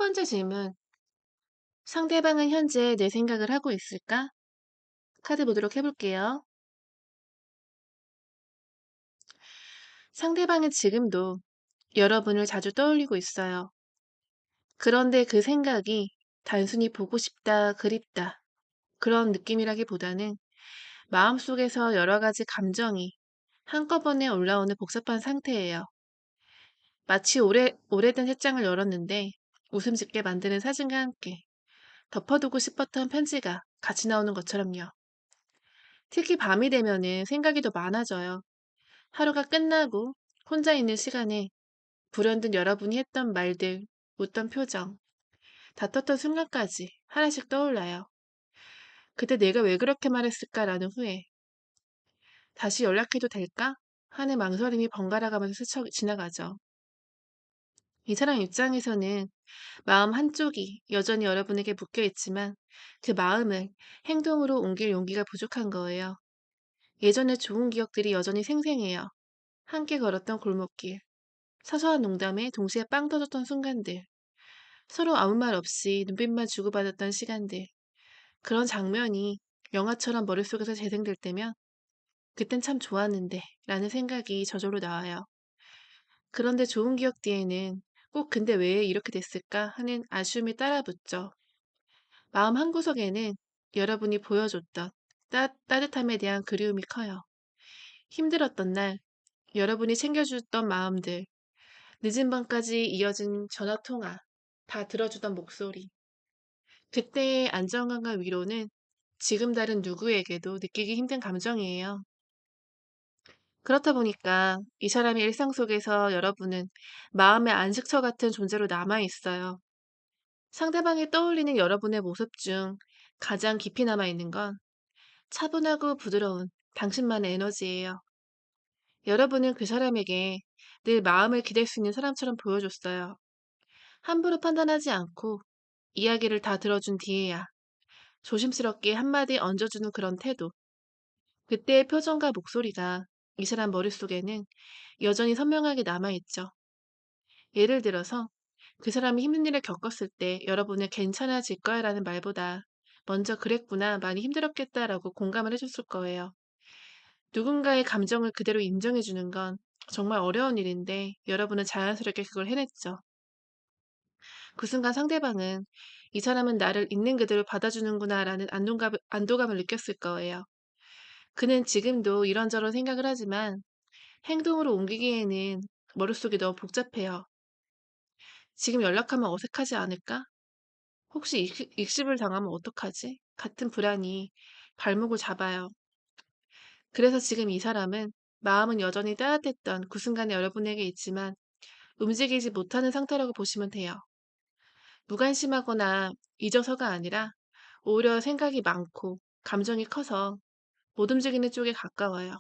번째 질문. 상대방은 현재 내 생각을 하고 있을까? 카드 보도록 해볼게요. 상대방은 지금도 여러분을 자주 떠올리고 있어요. 그런데 그 생각이 단순히 보고 싶다, 그립다, 그런 느낌이라기보다는 마음속에서 여러 가지 감정이 한꺼번에 올라오는 복잡한 상태예요. 마치 오래된 책장을 열었는데 웃음 짓게 만드는 사진과 함께 덮어두고 싶었던 편지가 같이 나오는 것처럼요. 특히 밤이 되면은 생각이 더 많아져요. 하루가 끝나고 혼자 있는 시간에 불현듯 여러분이 했던 말들, 웃던 표정, 다퉜던 순간까지 하나씩 떠올라요. 그때 내가 왜 그렇게 말했을까라는 후회, 다시 연락해도 될까? 하는 망설임이 번갈아 가면서 스쳐 지나가죠. 이 사람 입장에서는 마음 한쪽이 여전히 여러분에게 묶여 있지만 그 마음을 행동으로 옮길 용기가 부족한 거예요. 예전의 좋은 기억들이 여전히 생생해요. 함께 걸었던 골목길, 사소한 농담에 동시에 빵 터졌던 순간들, 서로 아무 말 없이 눈빛만 주고받았던 시간들, 그런 장면이 영화처럼 머릿속에서 재생될 때면 그땐 참 좋았는데 라는 생각이 저절로 나와요. 그런데 좋은 기억 뒤에는 꼭 근데 왜 이렇게 됐을까 하는 아쉬움이 따라붙죠. 마음 한구석에는 여러분이 보여줬던 따뜻함에 대한 그리움이 커요. 힘들었던 날 여러분이 챙겨주던 마음들, 늦은 밤까지 이어진 전화통화, 다 들어주던 목소리. 그때의 안정감과 위로는 지금 다른 누구에게도 느끼기 힘든 감정이에요. 그렇다 보니까 이 사람의 일상 속에서 여러분은 마음의 안식처 같은 존재로 남아 있어요. 상대방이 떠올리는 여러분의 모습 중 가장 깊이 남아 있는 건 차분하고 부드러운 당신만의 에너지예요. 여러분은 그 사람에게 늘 마음을 기댈 수 있는 사람처럼 보여줬어요. 함부로 판단하지 않고 이야기를 다 들어준 뒤에야 조심스럽게 한마디 얹어주는 그런 태도. 그때의 표정과 목소리가 이 사람 머릿속에는 여전히 선명하게 남아있죠. 예를 들어서 그 사람이 힘든 일을 겪었을 때 여러분은 괜찮아질 거야 라는 말보다 먼저 그랬구나, 많이 힘들었겠다라고 공감을 해줬을 거예요. 누군가의 감정을 그대로 인정해주는 건 정말 어려운 일인데 여러분은 자연스럽게 그걸 해냈죠. 그 순간 상대방은 이 사람은 나를 있는 그대로 받아주는구나라는 안도감을 느꼈을 거예요. 그는 지금도 이런저런 생각을 하지만 행동으로 옮기기에는 머릿속이 너무 복잡해요. 지금 연락하면 어색하지 않을까? 혹시 익십을 당하면 어떡하지? 같은 불안이 발목을 잡아요. 그래서 지금 이 사람은 마음은 여전히 따뜻했던 그 순간에 여러분에게 있지만 움직이지 못하는 상태라고 보시면 돼요. 무관심하거나 잊어서가 아니라 오히려 생각이 많고 감정이 커서 못 움직이는 쪽에 가까워요.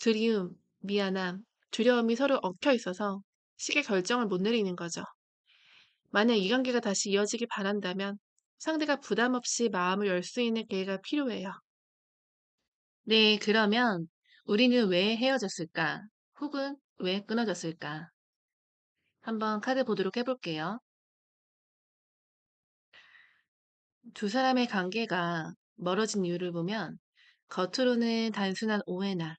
그리움, 미안함, 두려움이 서로 엉켜 있어서 쉽게 결정을 못 내리는 거죠. 만약 이 관계가 다시 이어지길 바란다면 상대가 부담 없이 마음을 열 수 있는 기회가 필요해요. 네, 그러면 우리는 왜 헤어졌을까? 혹은 왜 끊어졌을까? 한번 카드 보도록 해볼게요. 두 사람의 관계가 멀어진 이유를 보면 겉으로는 단순한 오해나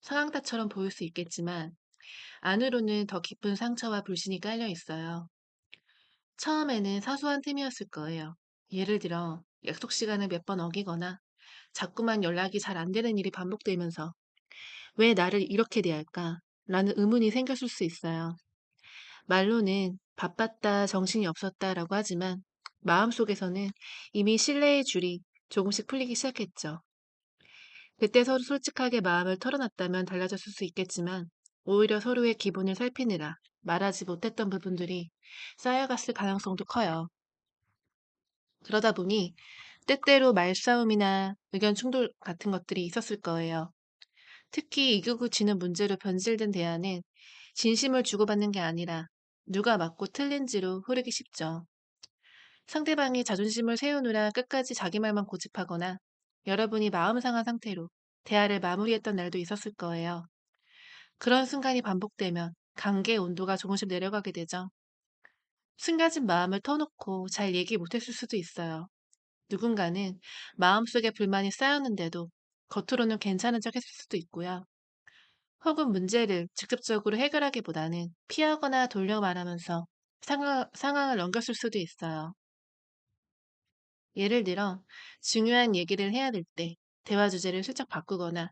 상황타처럼 보일 수 있겠지만 안으로는 더 깊은 상처와 불신이 깔려 있어요. 처음에는 사소한 틈이었을 거예요. 예를 들어 약속 시간을 몇 번 어기거나 자꾸만 연락이 잘 안 되는 일이 반복되면서 왜 나를 이렇게 대할까? 라는 의문이 생겼을 수 있어요. 말로는 바빴다, 정신이 없었다라고 하지만 마음속에서는 이미 신뢰의 줄이 조금씩 풀리기 시작했죠. 그때 서로 솔직하게 마음을 털어놨다면 달라졌을 수 있겠지만 오히려 서로의 기분을 살피느라 말하지 못했던 부분들이 쌓여갔을 가능성도 커요. 그러다 보니 때때로 말싸움이나 의견 충돌 같은 것들이 있었을 거예요. 특히 이기고 지는 문제로 변질된 대화는 진심을 주고받는 게 아니라 누가 맞고 틀린지로 흐르기 쉽죠. 상대방이 자존심을 세우느라 끝까지 자기 말만 고집하거나 여러분이 마음 상한 상태로 대화를 마무리했던 날도 있었을 거예요. 그런 순간이 반복되면 관계의 온도가 조금씩 내려가게 되죠. 숨겨진 마음을 터놓고 잘 얘기 못했을 수도 있어요. 누군가는 마음속에 불만이 쌓였는데도 겉으로는 괜찮은 척 했을 수도 있고요. 혹은 문제를 직접적으로 해결하기보다는 피하거나 돌려 말하면서 상황을 넘겼을 수도 있어요. 예를 들어, 중요한 얘기를 해야 될 때 대화 주제를 슬쩍 바꾸거나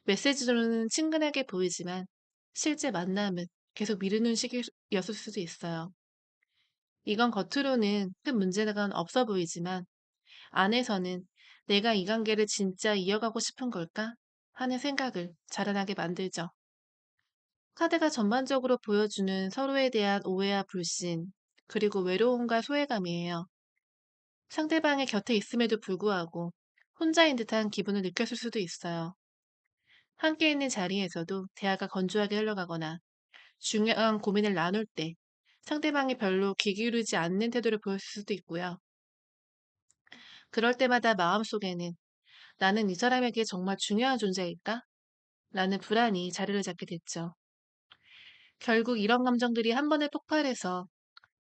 메시지로는 친근하게 보이지만 실제 만남은 계속 미루는 식이었을 수도 있어요. 이건 겉으로는 큰 문제가 없어 보이지만 안에서는 내가 이 관계를 진짜 이어가고 싶은 걸까? 하는 생각을 자라나게 만들죠. 카드가 전반적으로 보여주는 서로에 대한 오해와 불신, 그리고 외로움과 소외감이에요. 상대방의 곁에 있음에도 불구하고 혼자인 듯한 기분을 느꼈을 수도 있어요. 함께 있는 자리에서도 대화가 건조하게 흘러가거나 중요한 고민을 나눌 때 상대방이 별로 귀 기울이지 않는 태도를 보였을 수도 있고요. 그럴 때마다 마음속에는 나는 이 사람에게 정말 중요한 존재일까? 라는 불안이 자리를 잡게 됐죠. 결국 이런 감정들이 한 번에 폭발해서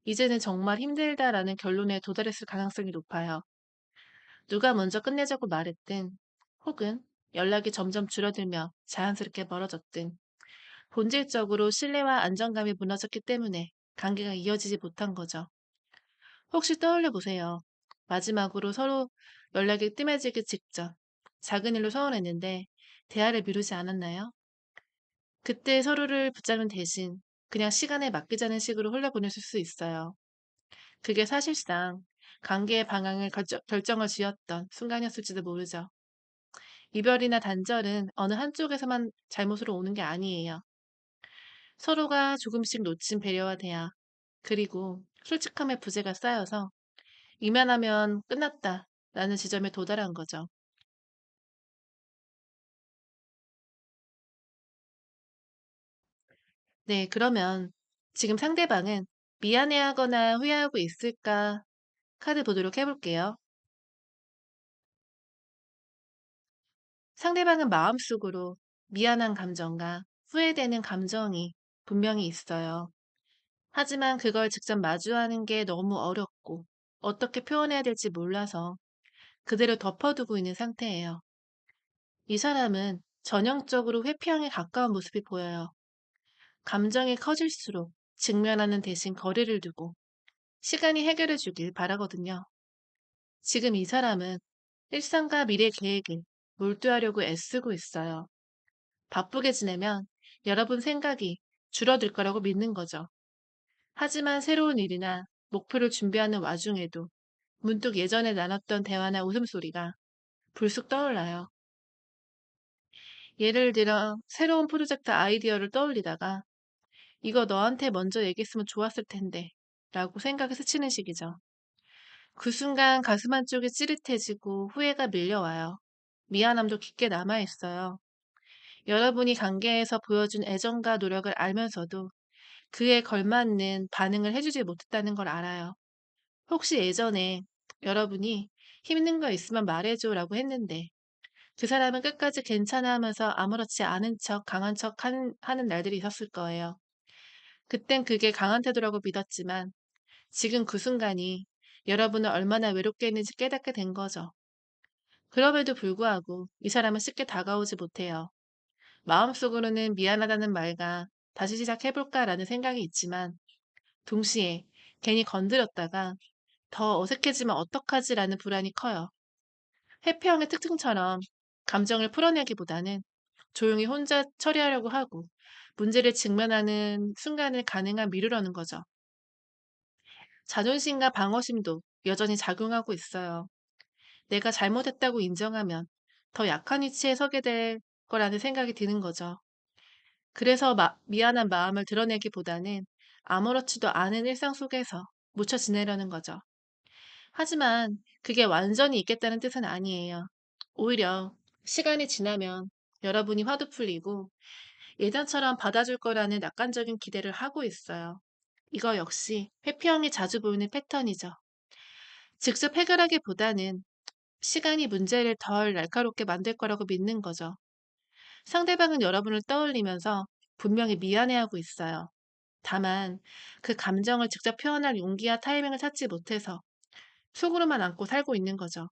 이제는 정말 힘들다라는 결론에 도달했을 가능성이 높아요. 누가 먼저 끝내자고 말했든, 혹은 연락이 점점 줄어들며 자연스럽게 멀어졌든, 본질적으로 신뢰와 안정감이 무너졌기 때문에 관계가 이어지지 못한 거죠. 혹시 떠올려 보세요. 마지막으로 서로 연락이 뜸해지기 직전, 작은 일로 서운했는데 대화를 미루지 않았나요? 그때 서로를 붙잡는 대신 그냥 시간에 맡기자는 식으로 흘려보냈을 수 있어요. 그게 사실상 관계의 방향을 결정을 지었던 순간이었을지도 모르죠. 이별이나 단절은 어느 한쪽에서만 잘못으로 오는 게 아니에요. 서로가 조금씩 놓친 배려와 대화, 그리고 솔직함의 부재가 쌓여서 이만하면 끝났다 라는 지점에 도달한 거죠. 네, 그러면 지금 상대방은 미안해하거나 후회하고 있을까 카드 보도록 해볼게요. 상대방은 마음속으로 미안한 감정과 후회되는 감정이 분명히 있어요. 하지만 그걸 직접 마주하는 게 너무 어렵고 어떻게 표현해야 될지 몰라서 그대로 덮어두고 있는 상태예요. 이 사람은 전형적으로 회피형에 가까운 모습이 보여요. 감정이 커질수록 직면하는 대신 거리를 두고 시간이 해결해 주길 바라거든요. 지금 이 사람은 일상과 미래 계획을 몰두하려고 애쓰고 있어요. 바쁘게 지내면 여러분 생각이 줄어들 거라고 믿는 거죠. 하지만 새로운 일이나 목표를 준비하는 와중에도 문득 예전에 나눴던 대화나 웃음소리가 불쑥 떠올라요. 예를 들어 새로운 프로젝트 아이디어를 떠올리다가 이거 너한테 먼저 얘기했으면 좋았을 텐데 라고 생각이 스치는 시기죠. 그 순간 가슴 한쪽이 찌릿해지고 후회가 밀려와요. 미안함도 깊게 남아있어요. 여러분이 관계에서 보여준 애정과 노력을 알면서도 그에 걸맞는 반응을 해주지 못했다는 걸 알아요. 혹시 예전에 여러분이 힘든 거 있으면 말해줘 라고 했는데 그 사람은 끝까지 괜찮아 하면서 아무렇지 않은 척 강한 척 하는 날들이 있었을 거예요. 그땐 그게 강한 태도라고 믿었지만 지금 그 순간이 여러분을 얼마나 외롭게 했는지 깨닫게 된 거죠. 그럼에도 불구하고 이 사람은 쉽게 다가오지 못해요. 마음속으로는 미안하다는 말과 다시 시작해볼까라는 생각이 있지만 동시에 괜히 건드렸다가 더 어색해지면 어떡하지라는 불안이 커요. 회피형의 특징처럼 감정을 풀어내기보다는 조용히 혼자 처리하려고 하고 문제를 직면하는 순간을 가능한 미루려는 거죠. 자존심과 방어심도 여전히 작용하고 있어요. 내가 잘못했다고 인정하면 더 약한 위치에 서게 될 거라는 생각이 드는 거죠. 그래서 미안한 마음을 드러내기보다는 아무렇지도 않은 일상 속에서 묻혀 지내려는 거죠. 하지만 그게 완전히 있겠다는 뜻은 아니에요. 오히려 시간이 지나면 여러분이 화도 풀리고 예전처럼 받아줄 거라는 낙관적인 기대를 하고 있어요. 이거 역시 회피형이 자주 보이는 패턴이죠. 직접 해결하기보다는 시간이 문제를 덜 날카롭게 만들 거라고 믿는 거죠. 상대방은 여러분을 떠올리면서 분명히 미안해하고 있어요. 다만 그 감정을 직접 표현할 용기와 타이밍을 찾지 못해서 속으로만 안고 살고 있는 거죠.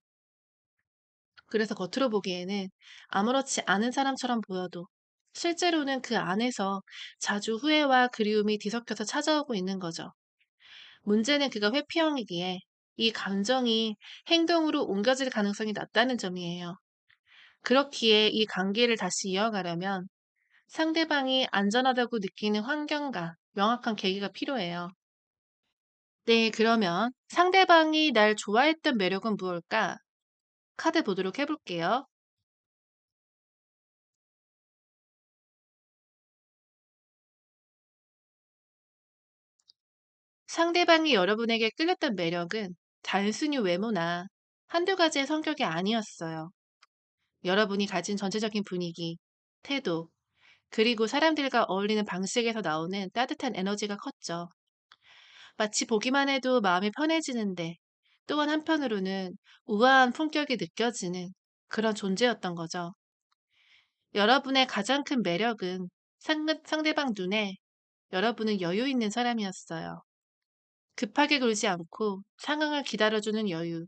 그래서 겉으로 보기에는 아무렇지 않은 사람처럼 보여도 실제로는 그 안에서 자주 후회와 그리움이 뒤섞여서 찾아오고 있는 거죠. 문제는 그가 회피형이기에 이 감정이 행동으로 옮겨질 가능성이 낮다는 점이에요. 그렇기에 이 관계를 다시 이어가려면 상대방이 안전하다고 느끼는 환경과 명확한 계기가 필요해요. 네, 그러면 상대방이 날 좋아했던 매력은 무엇일까? 카드 보도록 해볼게요. 상대방이 여러분에게 끌렸던 매력은 단순히 외모나 한두 가지의 성격이 아니었어요. 여러분이 가진 전체적인 분위기, 태도, 그리고 사람들과 어울리는 방식에서 나오는 따뜻한 에너지가 컸죠. 마치 보기만 해도 마음이 편해지는데 또한 한편으로는 우아한 품격이 느껴지는 그런 존재였던 거죠. 여러분의 가장 큰 매력은 상대방 눈에 여러분은 여유 있는 사람이었어요. 급하게 굴지 않고 상황을 기다려주는 여유,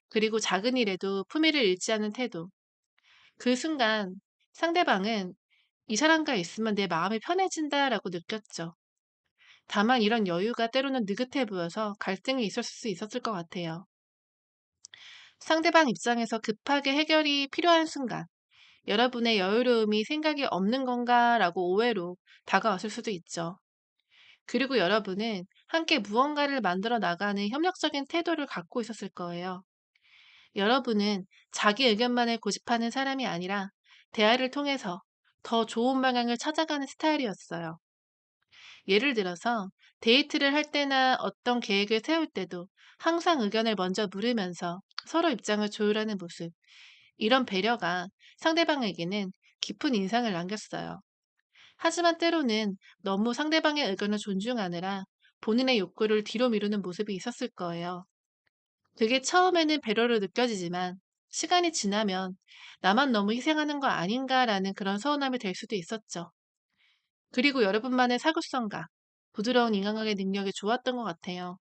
그리고 작은 일에도 품위를 잃지 않는 태도. 그 순간 상대방은 이 사람과 있으면 내 마음이 편해진다라고 느꼈죠. 다만 이런 여유가 때로는 느긋해 보여서 갈등이 있을 수 있었을 것 같아요. 상대방 입장에서 급하게 해결이 필요한 순간, 여러분의 여유로움이 생각이 없는 건가라고 오해로 다가왔을 수도 있죠. 그리고 여러분은 함께 무언가를 만들어 나가는 협력적인 태도를 갖고 있었을 거예요. 여러분은 자기 의견만을 고집하는 사람이 아니라 대화를 통해서 더 좋은 방향을 찾아가는 스타일이었어요. 예를 들어서 데이트를 할 때나 어떤 계획을 세울 때도 항상 의견을 먼저 물으면서 서로 입장을 조율하는 모습. 이런 배려가 상대방에게는 깊은 인상을 남겼어요. 하지만 때로는 너무 상대방의 의견을 존중하느라 본인의 욕구를 뒤로 미루는 모습이 있었을 거예요. 그게 처음에는 배려로 느껴지지만 시간이 지나면 나만 너무 희생하는 거 아닌가라는 그런 서운함이 될 수도 있었죠. 그리고 여러분만의 사교성과 부드러운 인간관계 능력이 좋았던 것 같아요.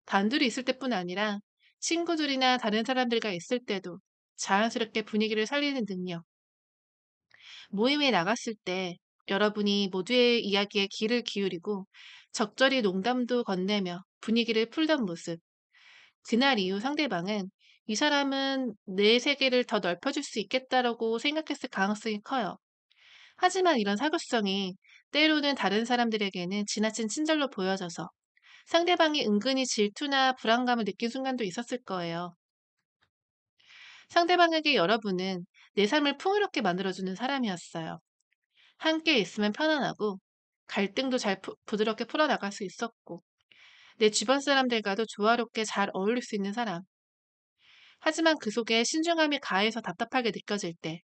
단둘이 있을 때뿐 아니라 친구들이나 다른 사람들과 있을 때도 자연스럽게 분위기를 살리는 능력. 모임에 나갔을 때 여러분이 모두의 이야기에 귀를 기울이고 적절히 농담도 건네며 분위기를 풀던 모습. 그날 이후 상대방은 이 사람은 내 세계를 더 넓혀줄 수 있겠다라고 생각했을 가능성이 커요. 하지만 이런 사교성이 때로는 다른 사람들에게는 지나친 친절로 보여져서 상대방이 은근히 질투나 불안감을 느낀 순간도 있었을 거예요. 상대방에게 여러분은 내 삶을 풍요롭게 만들어주는 사람이었어요. 함께 있으면 편안하고 갈등도 잘 부드럽게 풀어나갈 수 있었고 내 주변 사람들과도 조화롭게 잘 어울릴 수 있는 사람. 하지만 그 속에 신중함이 가해서 답답하게 느껴질 때,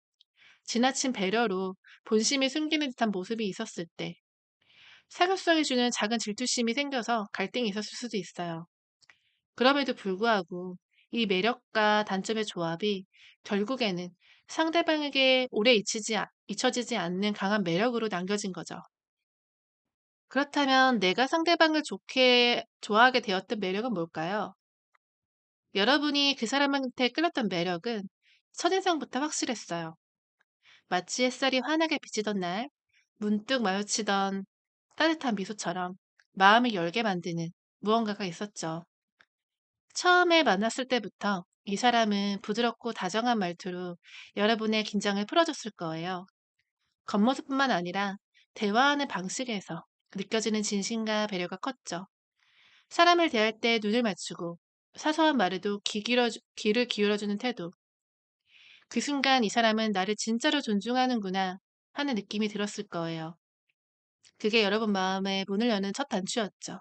지나친 배려로 본심이 숨기는 듯한 모습이 있었을 때, 사교성이 주는 작은 질투심이 생겨서 갈등이 있었을 수도 있어요. 그럼에도 불구하고 이 매력과 단점의 조합이 결국에는 상대방에게 오래 잊혀지지 않는 강한 매력으로 남겨진 거죠. 그렇다면 내가 상대방을 좋게 좋아하게 되었던 매력은 뭘까요? 여러분이 그 사람한테 끌렸던 매력은 첫인상부터 확실했어요. 마치 햇살이 환하게 비치던 날, 문득 마주치던 따뜻한 미소처럼 마음을 열게 만드는 무언가가 있었죠. 처음에 만났을 때부터 이 사람은 부드럽고 다정한 말투로 여러분의 긴장을 풀어줬을 거예요. 겉모습뿐만 아니라 대화하는 방식에서 느껴지는 진심과 배려가 컸죠. 사람을 대할 때 눈을 맞추고 사소한 말에도 귀를 기울여주는 태도. 그 순간 이 사람은 나를 진짜로 존중하는구나 하는 느낌이 들었을 거예요. 그게 여러분 마음에 문을 여는 첫 단추였죠.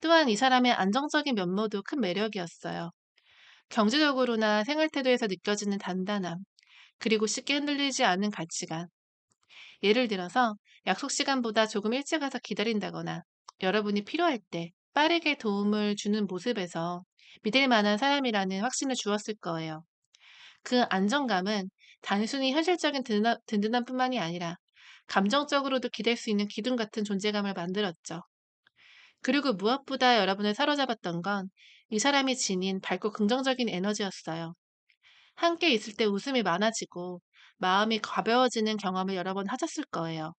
또한 이 사람의 안정적인 면모도 큰 매력이었어요. 경제적으로나 생활 태도에서 느껴지는 단단함, 그리고 쉽게 흔들리지 않는 가치관. 예를 들어서 약속 시간보다 조금 일찍 와서 기다린다거나 여러분이 필요할 때 빠르게 도움을 주는 모습에서 믿을 만한 사람이라는 확신을 주었을 거예요. 그 안정감은 단순히 현실적인 든든함뿐만이 아니라 감정적으로도 기댈 수 있는 기둥 같은 존재감을 만들었죠. 그리고 무엇보다 여러분을 사로잡았던 건 이 사람이 지닌 밝고 긍정적인 에너지였어요. 함께 있을 때 웃음이 많아지고 마음이 가벼워지는 경험을 여러 번 하셨을 거예요.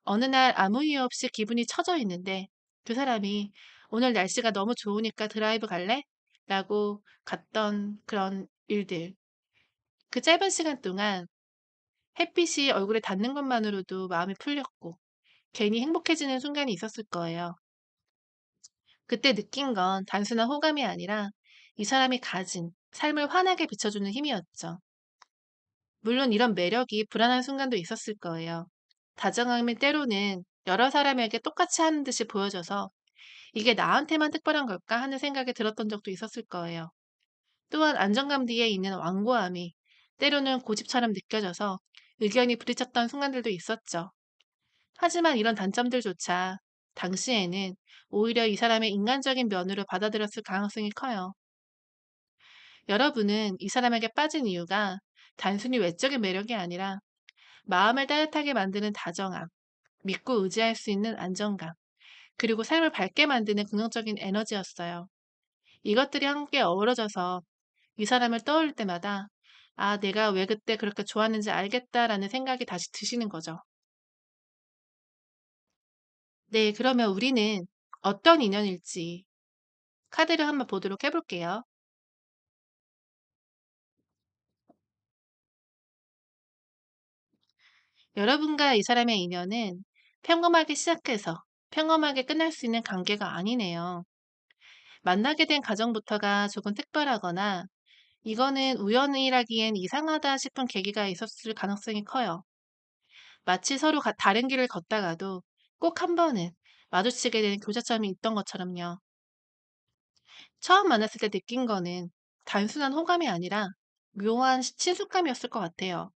어느 날 아무 이유 없이 기분이 처져 있는데 그 사람이 오늘 날씨가 너무 좋으니까 드라이브 갈래? 라고 갔던 그런 일들. 그 짧은 시간 동안 햇빛이 얼굴에 닿는 것만으로도 마음이 풀렸고 괜히 행복해지는 순간이 있었을 거예요. 그때 느낀 건 단순한 호감이 아니라 이 사람이 가진 삶을 환하게 비춰주는 힘이었죠. 물론 이런 매력이 불안한 순간도 있었을 거예요. 다정함이 때로는 여러 사람에게 똑같이 하는 듯이 보여져서 이게 나한테만 특별한 걸까 하는 생각이 들었던 적도 있었을 거예요. 또한 안정감 뒤에 있는 완고함이 때로는 고집처럼 느껴져서 의견이 부딪혔던 순간들도 있었죠. 하지만 이런 단점들조차 당시에는 오히려 이 사람의 인간적인 면으로 받아들였을 가능성이 커요. 여러분은 이 사람에게 빠진 이유가 단순히 외적인 매력이 아니라 마음을 따뜻하게 만드는 다정함, 믿고 의지할 수 있는 안정감, 그리고 삶을 밝게 만드는 긍정적인 에너지였어요. 이것들이 함께 어우러져서 이 사람을 떠올릴 때마다 아, 내가 왜 그때 그렇게 좋았는지 알겠다라는 생각이 다시 드시는 거죠. 네, 그러면 우리는 어떤 인연일지 카드를 한번 보도록 해볼게요. 여러분과 이 사람의 인연은 평범하게 시작해서 평범하게 끝날 수 있는 관계가 아니네요. 만나게 된 과정부터가 조금 특별하거나 이거는 우연이라기엔 이상하다 싶은 계기가 있었을 가능성이 커요. 마치 서로 다른 길을 걷다가도 꼭 한 번은 마주치게 되는 교차점이 있던 것처럼요. 처음 만났을 때 느낀 거는 단순한 호감이 아니라 묘한 친숙감이었을 것 같아요.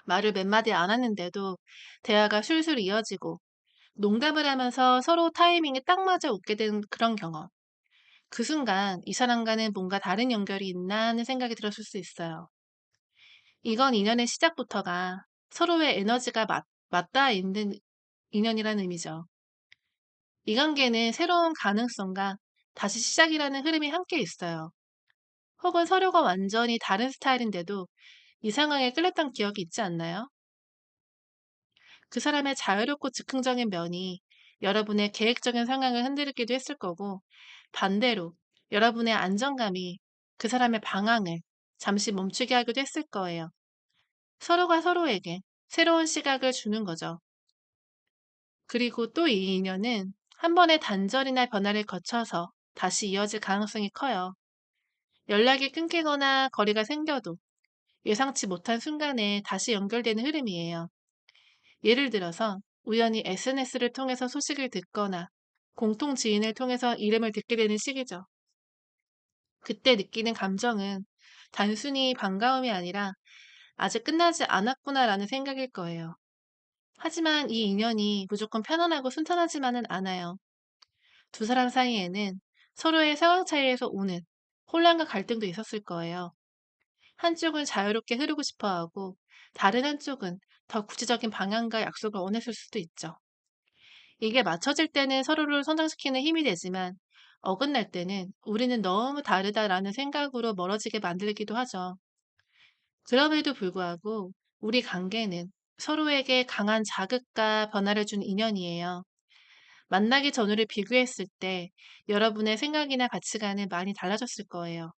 말을 몇 마디 안 했는데도 대화가 술술 이어지고 농담을 하면서 서로 타이밍에 딱 맞아 웃게 된 그런 경험. 그 순간 이 사람과는 뭔가 다른 연결이 있나 하는 생각이 들었을 수 있어요. 이건 인연의 시작부터가 서로의 에너지가 맞닿아 있는 인연이라는 의미죠. 이 관계는 새로운 가능성과 다시 시작이라는 흐름이 함께 있어요. 혹은 서로가 완전히 다른 스타일인데도 이 상황에 끌렸던 기억이 있지 않나요? 그 사람의 자유롭고 즉흥적인 면이 여러분의 계획적인 상황을 흔들기도 했을 거고, 반대로 여러분의 안정감이 그 사람의 방향을 잠시 멈추게 하기도 했을 거예요. 서로가 서로에게 새로운 시각을 주는 거죠. 그리고 또 이 인연은 한 번의 단절이나 변화를 거쳐서 다시 이어질 가능성이 커요. 연락이 끊기거나 거리가 생겨도 예상치 못한 순간에 다시 연결되는 흐름이에요. 예를 들어서 우연히 SNS를 통해서 소식을 듣거나 공통 지인을 통해서 이름을 듣게 되는 시기죠. 그때 느끼는 감정은 단순히 반가움이 아니라 아직 끝나지 않았구나라는 생각일 거예요. 하지만 이 인연이 무조건 편안하고 순탄하지만은 않아요. 두 사람 사이에는 서로의 상황 차이에서 오는 혼란과 갈등도 있었을 거예요. 한쪽은 자유롭게 흐르고 싶어 하고, 다른 한쪽은 더 구체적인 방향과 약속을 원했을 수도 있죠. 이게 맞춰질 때는 서로를 성장시키는 힘이 되지만, 어긋날 때는 우리는 너무 다르다라는 생각으로 멀어지게 만들기도 하죠. 그럼에도 불구하고 우리 관계는 서로에게 강한 자극과 변화를 준 인연이에요. 만나기 전후를 비교했을 때 여러분의 생각이나 가치관은 많이 달라졌을 거예요.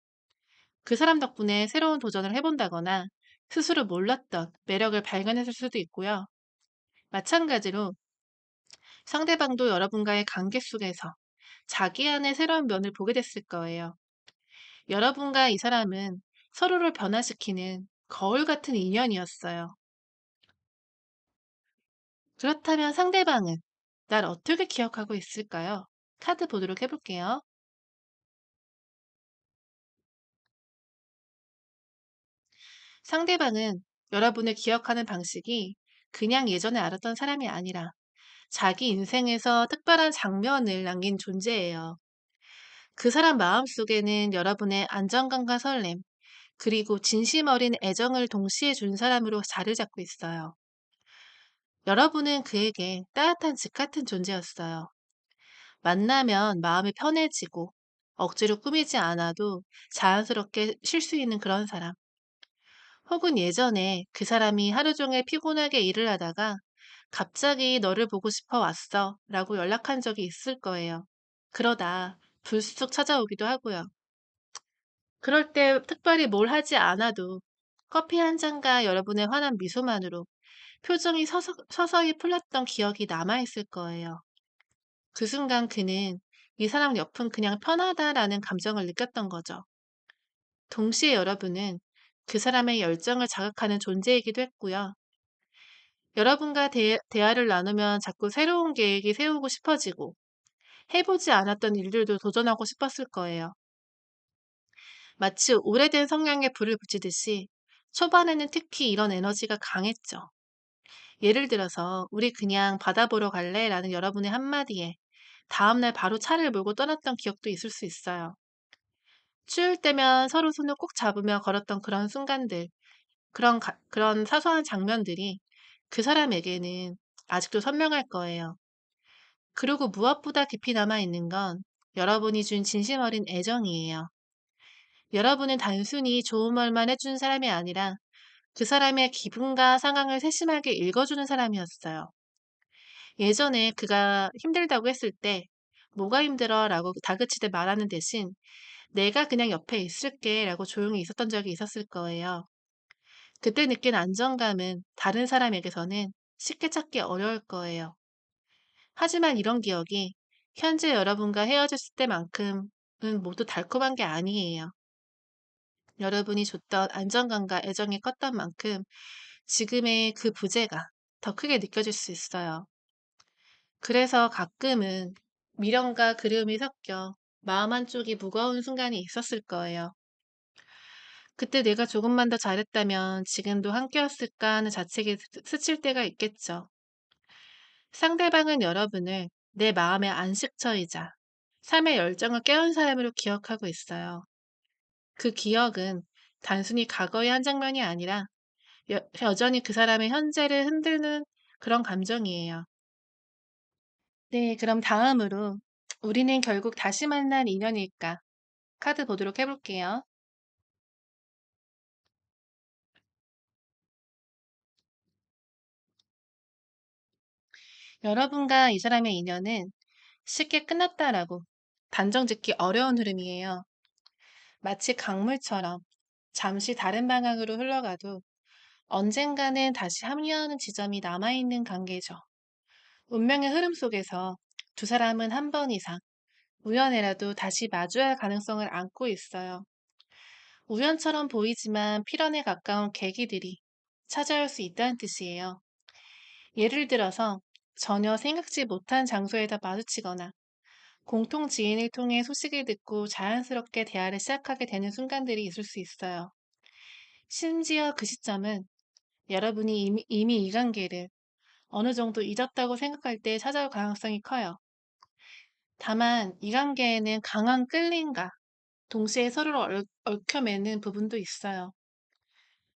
그 사람 덕분에 새로운 도전을 해본다거나 스스로 몰랐던 매력을 발견했을 수도 있고요. 마찬가지로 상대방도 여러분과의 관계 속에서 자기 안의 새로운 면을 보게 됐을 거예요. 여러분과 이 사람은 서로를 변화시키는 거울 같은 인연이었어요. 그렇다면 상대방은 날 어떻게 기억하고 있을까요? 카드 보도록 해볼게요. 상대방은 여러분을 기억하는 방식이 그냥 예전에 알았던 사람이 아니라 자기 인생에서 특별한 장면을 남긴 존재예요. 그 사람 마음속에는 여러분의 안정감과 설렘, 그리고 진심 어린 애정을 동시에 준 사람으로 자리 잡고 있어요. 여러분은 그에게 따뜻한 집 같은 존재였어요. 만나면 마음이 편해지고 억지로 꾸미지 않아도 자연스럽게 쉴 수 있는 그런 사람. 혹은 예전에 그 사람이 하루 종일 피곤하게 일을 하다가 갑자기 너를 보고 싶어 왔어 라고 연락한 적이 있을 거예요. 그러다 불쑥 찾아오기도 하고요. 그럴 때 특별히 뭘 하지 않아도 커피 한 잔과 여러분의 환한 미소만으로 표정이 서서히 풀렸던 기억이 남아있을 거예요. 그 순간 그는 이 사람 옆은 그냥 편하다라는 감정을 느꼈던 거죠. 동시에 여러분은 그 사람의 열정을 자극하는 존재이기도 했고요. 여러분과 대화를 나누면 자꾸 새로운 계획이 세우고 싶어지고 해보지 않았던 일들도 도전하고 싶었을 거예요. 마치 오래된 성냥에 불을 붙이듯이 초반에는 특히 이런 에너지가 강했죠. 예를 들어서 우리 그냥 바다 보러 갈래? 라는 여러분의 한마디에 다음날 바로 차를 몰고 떠났던 기억도 있을 수 있어요. 추울 때면 서로 손을 꼭 잡으며 걸었던 그런 순간들, 그런 사소한 장면들이 그 사람에게는 아직도 선명할 거예요. 그리고 무엇보다 깊이 남아있는 건 여러분이 준 진심 어린 애정이에요. 여러분은 단순히 좋은 말만 해준 사람이 아니라 그 사람의 기분과 상황을 세심하게 읽어주는 사람이었어요. 예전에 그가 힘들다고 했을 때, 뭐가 힘들어? 라고 다그치듯 말하는 대신, 내가 그냥 옆에 있을게 라고 조용히 있었던 적이 있었을 거예요. 그때 느낀 안정감은 다른 사람에게서는 쉽게 찾기 어려울 거예요. 하지만 이런 기억이 현재 여러분과 헤어졌을 때만큼은 모두 달콤한 게 아니에요. 여러분이 줬던 안정감과 애정이 컸던 만큼 지금의 그 부재가 더 크게 느껴질 수 있어요. 그래서 가끔은 미련과 그리움이 섞여 마음 한쪽이 무거운 순간이 있었을 거예요. 그때 내가 조금만 더 잘했다면 지금도 함께였을까 하는 자책이 스칠 때가 있겠죠. 상대방은 여러분을 내 마음의 안식처이자 삶의 열정을 깨운 사람으로 기억하고 있어요. 그 기억은 단순히 과거의 한 장면이 아니라 여전히 그 사람의 현재를 흔드는 그런 감정이에요. 네, 그럼 다음으로 우리는 결국 다시 만난 인연일까? 카드 보도록 해볼게요. 여러분과 이 사람의 인연은 쉽게 끝났다라고 단정 짓기 어려운 흐름이에요. 마치 강물처럼 잠시 다른 방향으로 흘러가도 언젠가는 다시 합류하는 지점이 남아있는 관계죠. 운명의 흐름 속에서 두 사람은 한 번 이상 우연이라도 다시 마주할 가능성을 안고 있어요. 우연처럼 보이지만 필연에 가까운 계기들이 찾아올 수 있다는 뜻이에요. 예를 들어서 전혀 생각지 못한 장소에다 마주치거나 공통 지인을 통해 소식을 듣고 자연스럽게 대화를 시작하게 되는 순간들이 있을 수 있어요. 심지어 그 시점은 여러분이 이미 이 관계를 어느 정도 잊었다고 생각할 때 찾아올 가능성이 커요. 다만 이 관계에는 강한 끌림과 동시에 서로를 얽혀매는 부분도 있어요.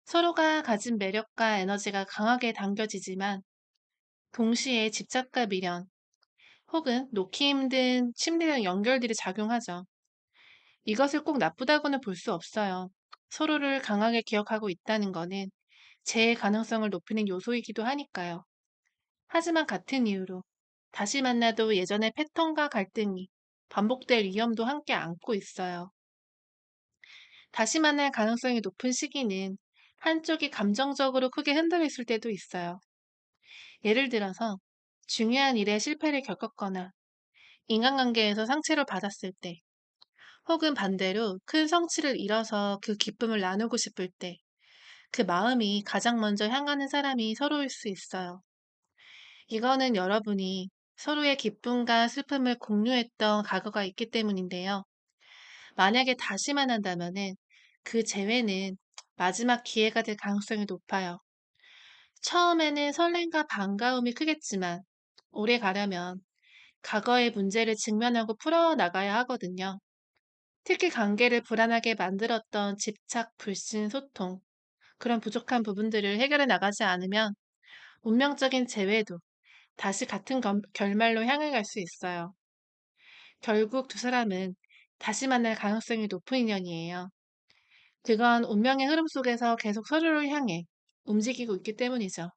서로가 가진 매력과 에너지가 강하게 당겨지지만 동시에 집착과 미련 혹은 놓기 힘든 심리적 연결들이 작용하죠. 이것을 꼭 나쁘다고는 볼 수 없어요. 서로를 강하게 기억하고 있다는 거는 재해 가능성을 높이는 요소이기도 하니까요. 하지만 같은 이유로 다시 만나도 예전의 패턴과 갈등이 반복될 위험도 함께 안고 있어요. 다시 만날 가능성이 높은 시기는 한쪽이 감정적으로 크게 흔들렸을 때도 있어요. 예를 들어서 중요한 일에 실패를 겪었거나 인간관계에서 상처를 받았을 때, 혹은 반대로 큰 성취를 이뤄서 그 기쁨을 나누고 싶을 때, 그 마음이 가장 먼저 향하는 사람이 서로일 수 있어요. 이거는 여러분이 서로의 기쁨과 슬픔을 공유했던 과거가 있기 때문인데요. 만약에 다시 만난다면은 그 재회는 마지막 기회가 될 가능성이 높아요. 처음에는 설렘과 반가움이 크겠지만 오래 가려면 과거의 문제를 직면하고 풀어나가야 하거든요. 특히 관계를 불안하게 만들었던 집착, 불신, 소통, 그런 부족한 부분들을 해결해 나가지 않으면 운명적인 재회도 다시 같은 결말로 향해 갈 수 있어요. 결국 두 사람은 다시 만날 가능성이 높은 인연이에요. 그건 운명의 흐름 속에서 계속 서로를 향해 움직이고 있기 때문이죠.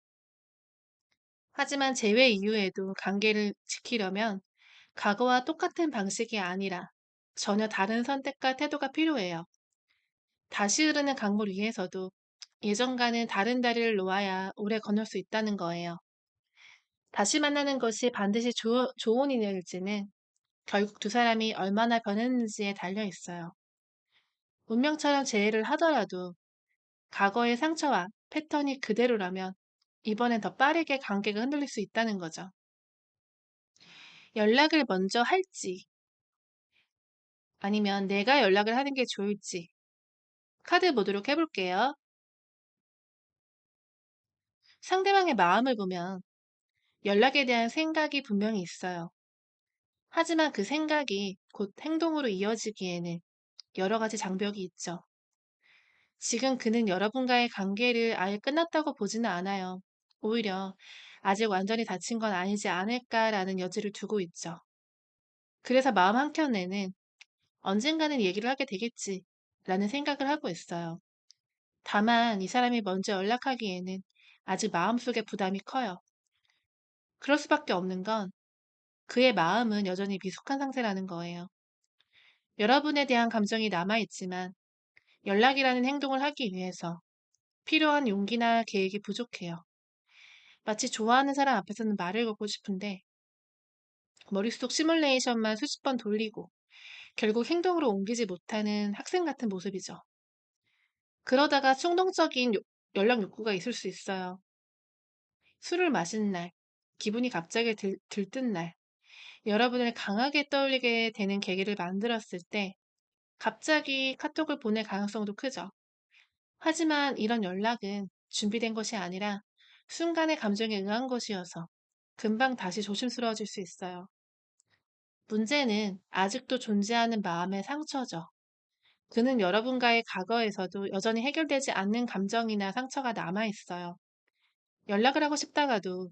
하지만 재회 이후에도 관계를 지키려면 과거와 똑같은 방식이 아니라 전혀 다른 선택과 태도가 필요해요. 다시 흐르는 강물 위에서도 예전과는 다른 다리를 놓아야 오래 건널 수 있다는 거예요. 다시 만나는 것이 반드시 좋은 인연일지는 결국 두 사람이 얼마나 변했는지에 달려 있어요. 운명처럼 재회를 하더라도 과거의 상처와 패턴이 그대로라면 이번엔 더 빠르게 관계가 흔들릴 수 있다는 거죠. 연락을 먼저 할지 아니면 내가 연락을 하는 게 좋을지 카드 보도록 해볼게요. 상대방의 마음을 보면 연락에 대한 생각이 분명히 있어요. 하지만 그 생각이 곧 행동으로 이어지기에는 여러 가지 장벽이 있죠. 지금 그는 여러분과의 관계를 아예 끝났다고 보지는 않아요. 오히려 아직 완전히 다친 건 아니지 않을까라는 여지를 두고 있죠. 그래서 마음 한켠에는 언젠가는 얘기를 하게 되겠지 라는 생각을 하고 있어요. 다만 이 사람이 먼저 연락하기에는 아직 마음속에 부담이 커요. 그럴 수밖에 없는 건 그의 마음은 여전히 미숙한 상태라는 거예요. 여러분에 대한 감정이 남아있지만 연락이라는 행동을 하기 위해서 필요한 용기나 계획이 부족해요. 마치 좋아하는 사람 앞에서는 말을 걸고 싶은데 머릿속 시뮬레이션만 수십 번 돌리고 결국 행동으로 옮기지 못하는 학생 같은 모습이죠. 그러다가 충동적인 연락 욕구가 있을 수 있어요. 술을 마신 날, 기분이 갑자기 들뜬 날, 여러분을 강하게 떠올리게 되는 계기를 만들었을 때 갑자기 카톡을 보낼 가능성도 크죠. 하지만 이런 연락은 준비된 것이 아니라 순간의 감정에 의한 것이어서 금방 다시 조심스러워질 수 있어요. 문제는 아직도 존재하는 마음의 상처죠. 그는 여러분과의 과거에서도 여전히 해결되지 않는 감정이나 상처가 남아 있어요. 연락을 하고 싶다가도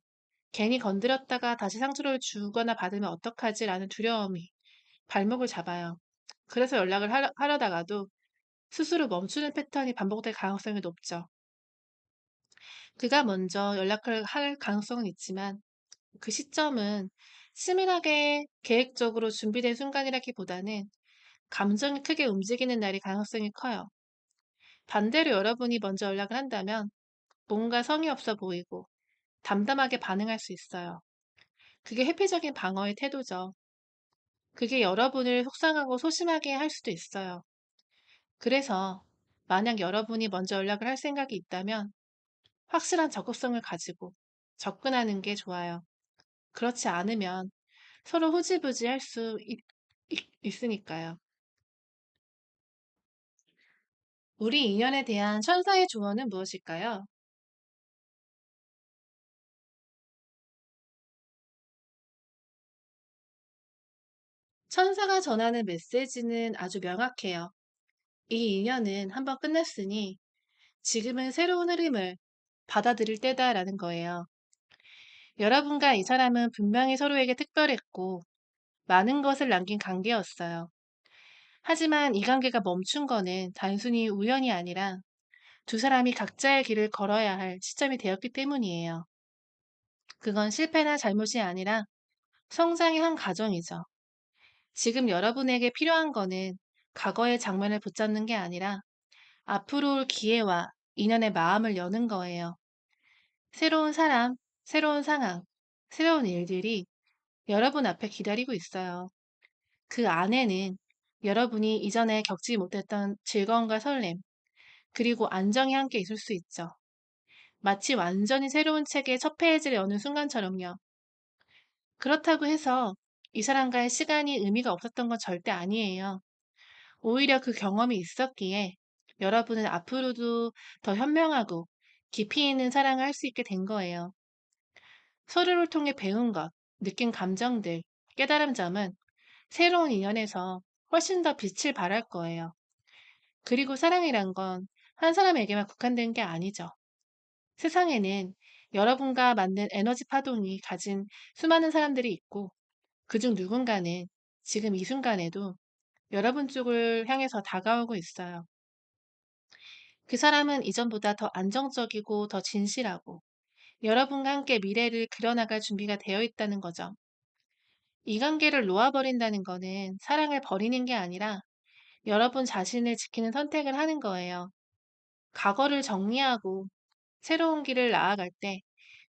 괜히 건드렸다가 다시 상처를 주거나 받으면 어떡하지라는 두려움이 발목을 잡아요. 그래서 연락을 하려다가도 스스로 멈추는 패턴이 반복될 가능성이 높죠. 그가 먼저 연락을 할 가능성은 있지만 그 시점은 치밀하게 계획적으로 준비된 순간이라기보다는 감정이 크게 움직이는 날이 가능성이 커요. 반대로 여러분이 먼저 연락을 한다면 뭔가 성의 없어 보이고 담담하게 반응할 수 있어요. 그게 회피적인 방어의 태도죠. 그게 여러분을 속상하고 소심하게 할 수도 있어요. 그래서 만약 여러분이 먼저 연락을 할 생각이 있다면 확실한 적극성을 가지고 접근하는 게 좋아요. 그렇지 않으면 서로 후지부지 할 수 있으니까요. 우리 인연에 대한 천사의 조언은 무엇일까요? 천사가 전하는 메시지는 아주 명확해요. 이 인연은 한번 끝났으니 지금은 새로운 흐름을 받아들일 때다라는 거예요. 여러분과 이 사람은 분명히 서로에게 특별했고 많은 것을 남긴 관계였어요. 하지만 이 관계가 멈춘 거는 단순히 우연이 아니라 두 사람이 각자의 길을 걸어야 할 시점이 되었기 때문이에요. 그건 실패나 잘못이 아니라 성장의 한 과정이죠. 지금 여러분에게 필요한 거는 과거의 장면을 붙잡는 게 아니라 앞으로 올 기회와 인연의 마음을 여는 거예요. 새로운 사람, 새로운 상황, 새로운 일들이 여러분 앞에 기다리고 있어요. 그 안에는 여러분이 이전에 겪지 못했던 즐거움과 설렘, 그리고 안정이 함께 있을 수 있죠. 마치 완전히 새로운 책의 첫 페이지를 여는 순간처럼요. 그렇다고 해서 이 사람과의 시간이 의미가 없었던 건 절대 아니에요. 오히려 그 경험이 있었기에 여러분은 앞으로도 더 현명하고 깊이 있는 사랑을 할 수 있게 된 거예요. 서로를 통해 배운 것, 느낀 감정들, 깨달은 점은 새로운 인연에서 훨씬 더 빛을 발할 거예요. 그리고 사랑이란 건 한 사람에게만 국한된 게 아니죠. 세상에는 여러분과 맞는 에너지 파동이 가진 수많은 사람들이 있고, 그중 누군가는 지금 이 순간에도 여러분 쪽을 향해서 다가오고 있어요. 그 사람은 이전보다 더 안정적이고 더 진실하고 여러분과 함께 미래를 그려나갈 준비가 되어 있다는 거죠. 이 관계를 놓아버린다는 거는 사랑을 버리는 게 아니라 여러분 자신을 지키는 선택을 하는 거예요. 과거를 정리하고 새로운 길을 나아갈 때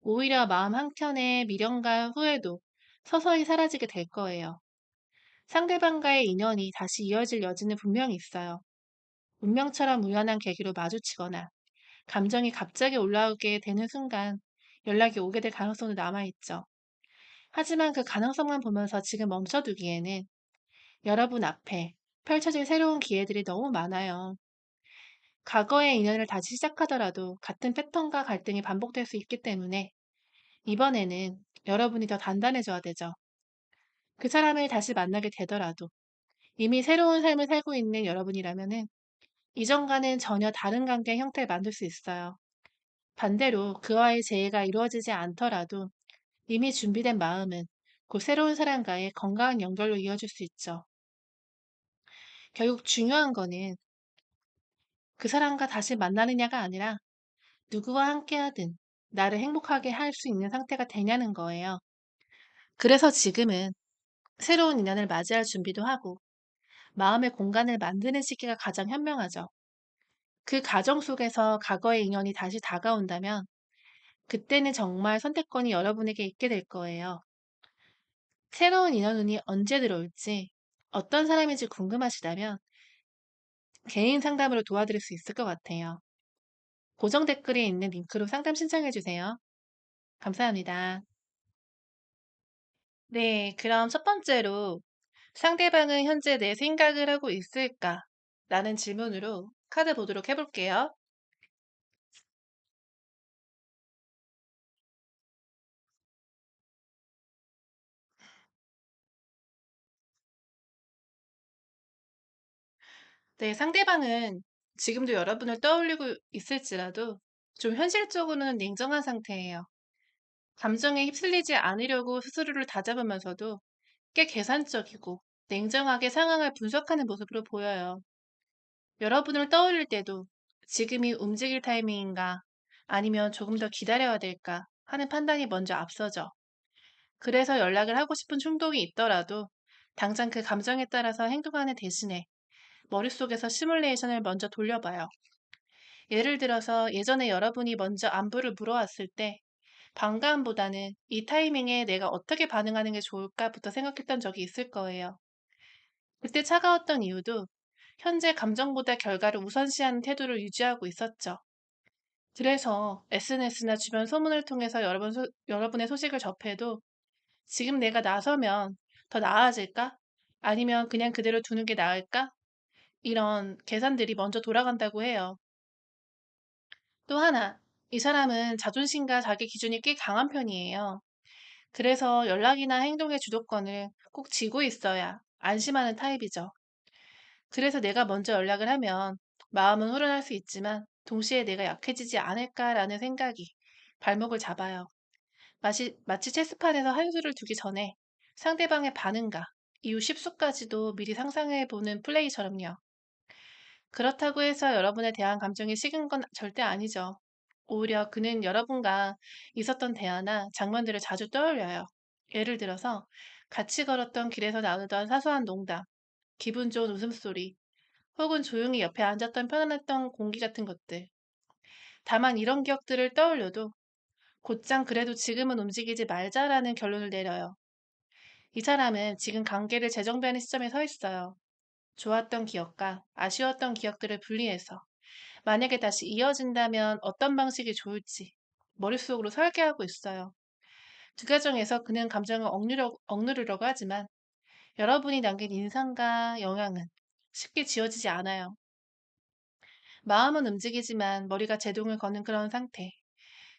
오히려 마음 한켠에 미련과 후회도 서서히 사라지게 될 거예요. 상대방과의 인연이 다시 이어질 여지는 분명히 있어요. 운명처럼 우연한 계기로 마주치거나 감정이 갑자기 올라오게 되는 순간 연락이 오게 될 가능성도 남아있죠. 하지만 그 가능성만 보면서 지금 멈춰두기에는 여러분 앞에 펼쳐질 새로운 기회들이 너무 많아요. 과거의 인연을 다시 시작하더라도 같은 패턴과 갈등이 반복될 수 있기 때문에 이번에는 여러분이 더 단단해져야 되죠. 그 사람을 다시 만나게 되더라도 이미 새로운 삶을 살고 있는 여러분이라면은 이전과는 전혀 다른 관계 형태를 만들 수 있어요. 반대로 그와의 재회가 이루어지지 않더라도 이미 준비된 마음은 곧 새로운 사람과의 건강한 연결로 이어질 수 있죠. 결국 중요한 거는 그 사람과 다시 만나느냐가 아니라 누구와 함께하든 나를 행복하게 할 수 있는 상태가 되냐는 거예요. 그래서 지금은 새로운 인연을 맞이할 준비도 하고 마음의 공간을 만드는 시기가 가장 현명하죠. 그 과정 속에서 과거의 인연이 다시 다가온다면 그때는 정말 선택권이 여러분에게 있게 될 거예요. 새로운 인연운이 언제 들어올지 어떤 사람인지 궁금하시다면 개인 상담으로 도와드릴 수 있을 것 같아요. 고정 댓글에 있는 링크로 상담 신청해 주세요. 감사합니다. 네, 그럼 첫 번째로 상대방은 현재 내 생각을 하고 있을까? 라는 질문으로 카드 보도록 해볼게요. 네, 상대방은 지금도 여러분을 떠올리고 있을지라도 좀 현실적으로는 냉정한 상태예요. 감정에 휩쓸리지 않으려고 스스로를 다잡으면서도 꽤 계산적이고 냉정하게 상황을 분석하는 모습으로 보여요. 여러분을 떠올릴 때도 지금이 움직일 타이밍인가 아니면 조금 더 기다려야 될까 하는 판단이 먼저 앞서죠. 그래서 연락을 하고 싶은 충동이 있더라도 당장 그 감정에 따라서 행동하는 대신에 머릿속에서 시뮬레이션을 먼저 돌려봐요. 예를 들어서 예전에 여러분이 먼저 안부를 물어왔을 때 반감보다는 이 타이밍에 내가 어떻게 반응하는 게 좋을까부터 생각했던 적이 있을 거예요. 그때 차가웠던 이유도 현재 감정보다 결과를 우선시하는 태도를 유지하고 있었죠. 그래서 SNS나 주변 소문을 통해서 여러분의 소식을 접해도 지금 내가 나서면 더 나아질까? 아니면 그냥 그대로 두는 게 나을까? 이런 계산들이 먼저 돌아간다고 해요. 또 하나, 이 사람은 자존심과 자기 기준이 꽤 강한 편이에요. 그래서 연락이나 행동의 주도권을 꼭 쥐고 있어야 안심하는 타입이죠. 그래서 내가 먼저 연락을 하면 마음은 후련할 수 있지만 동시에 내가 약해지지 않을까라는 생각이 발목을 잡아요. 마치 체스판에서 한 수를 두기 전에 상대방의 반응과 이후 10수까지도 미리 상상해 보는 플레이처럼요. 그렇다고 해서 여러분에 대한 감정이 식은 건 절대 아니죠. 오히려 그는 여러분과 있었던 대화나 장면들을 자주 떠올려요. 예를 들어서 같이 걸었던 길에서 나누던 사소한 농담, 기분 좋은 웃음소리, 혹은 조용히 옆에 앉았던 편안했던 공기 같은 것들. 다만 이런 기억들을 떠올려도 곧장 그래도 지금은 움직이지 말자라는 결론을 내려요. 이 사람은 지금 관계를 재정비하는 시점에 서 있어요. 좋았던 기억과 아쉬웠던 기억들을 분리해서 만약에 다시 이어진다면 어떤 방식이 좋을지 머릿속으로 설계하고 있어요. 그 과정에서 그는 감정을 억누르려고 하지만 여러분이 남긴 인상과 영향은 쉽게 지워지지 않아요. 마음은 움직이지만 머리가 제동을 거는 그런 상태.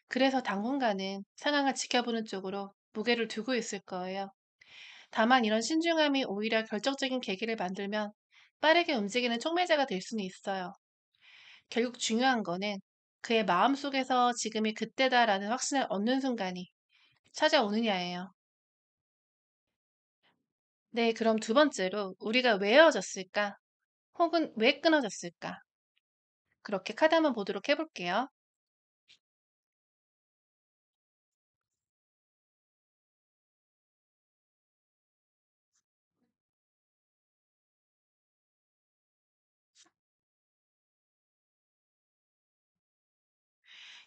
그래서 당분간은 상황을 지켜보는 쪽으로 무게를 두고 있을 거예요. 다만 이런 신중함이 오히려 결정적인 계기를 만들면 빠르게 움직이는 촉매제가 될 수는 있어요. 결국 중요한 거는 그의 마음속에서 지금이 그때다라는 확신을 얻는 순간이 찾아오느냐예요. 네, 그럼 두 번째로 우리가 왜 헤어졌을까? 혹은 왜 끊어졌을까? 그렇게 카드 한번 보도록 해볼게요.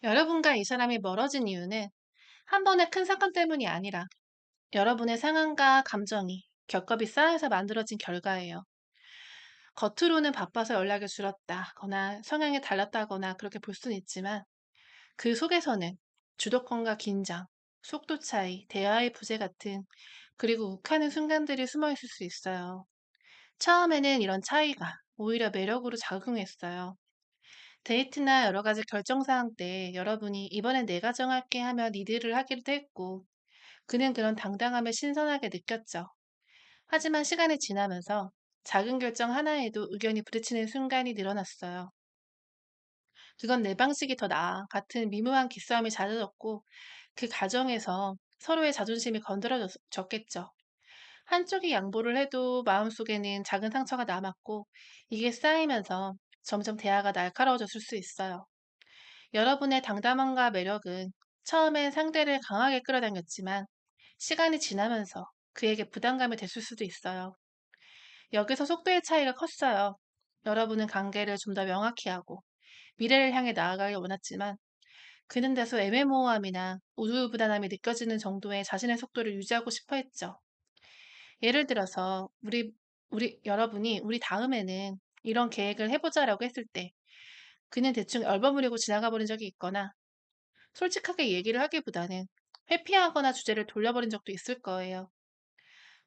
여러분과 이 사람이 멀어진 이유는 한 번의 큰 사건 때문이 아니라 여러분의 상황과 감정이 겹겹이 쌓여서 만들어진 결과예요. 겉으로는 바빠서 연락이 줄었다거나 성향이 달랐다거나 그렇게 볼 수는 있지만 그 속에서는 주도권과 긴장, 속도 차이, 대화의 부재 같은 그리고 욱하는 순간들이 숨어 있을 수 있어요. 처음에는 이런 차이가 오히려 매력으로 작용했어요. 데이트나 여러 가지 결정사항 때 여러분이 이번엔 내가 정할게 하며 리드를 하기도 했고 그는 그런 당당함을 신선하게 느꼈죠. 하지만 시간이 지나면서 작은 결정 하나에도 의견이 부딪히는 순간이 늘어났어요. 그건 내 방식이 더 나아 같은 미묘한 기싸움이 잦아졌고 그 과정에서 서로의 자존심이 건드려졌겠죠. 한쪽이 양보를 해도 마음속에는 작은 상처가 남았고 이게 쌓이면서 점점 대화가 날카로워졌을 수 있어요. 여러분의 당담함과 매력은 처음엔 상대를 강하게 끌어당겼지만 시간이 지나면서 그에게 부담감이 됐을 수도 있어요. 여기서 속도의 차이가 컸어요. 여러분은 관계를 좀 더 명확히 하고 미래를 향해 나아가길 원했지만 그는 다소 애매모호함이나 우유부단함이 느껴지는 정도의 자신의 속도를 유지하고 싶어 했죠. 예를 들어서 여러분이 우리 다음에는 이런 계획을 해보자라고 했을 때 그는 대충 얼버무리고 지나가 버린 적이 있거나 솔직하게 얘기를 하기보다는 회피하거나 주제를 돌려버린 적도 있을 거예요.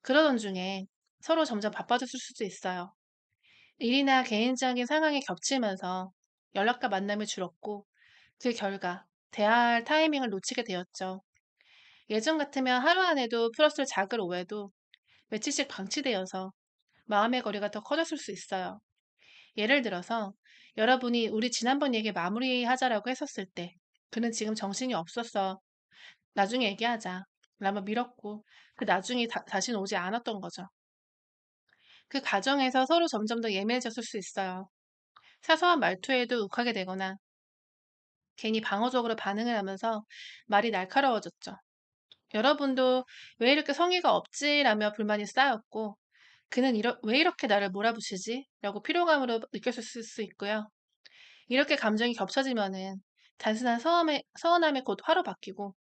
그러던 중에 서로 점점 바빠졌을 수도 있어요. 일이나 개인적인 상황이 겹치면서 연락과 만남이 줄었고 그 결과 대화할 타이밍을 놓치게 되었죠. 예전 같으면 하루 안에도 풀었을 작은 오해도 며칠씩 방치되어서 마음의 거리가 더 커졌을 수 있어요. 예를 들어서 여러분이 우리 지난번 얘기 마무리하자라고 했었을 때 그는 지금 정신이 없었어. 나중에 얘기하자. 라며 밀었고 그 나중이 다시는 오지 않았던 거죠. 그 과정에서 서로 점점 더 예민해졌을 수 있어요. 사소한 말투에도 욱하게 되거나 괜히 방어적으로 반응을 하면서 말이 날카로워졌죠. 여러분도 왜 이렇게 성의가 없지? 라며 불만이 쌓였고 그는 왜 이렇게 나를 몰아붙이지? 라고 피로감으로 느꼈을 수 있고요. 이렇게 감정이 겹쳐지면은 단순한 서운함에 곧 화로 바뀌고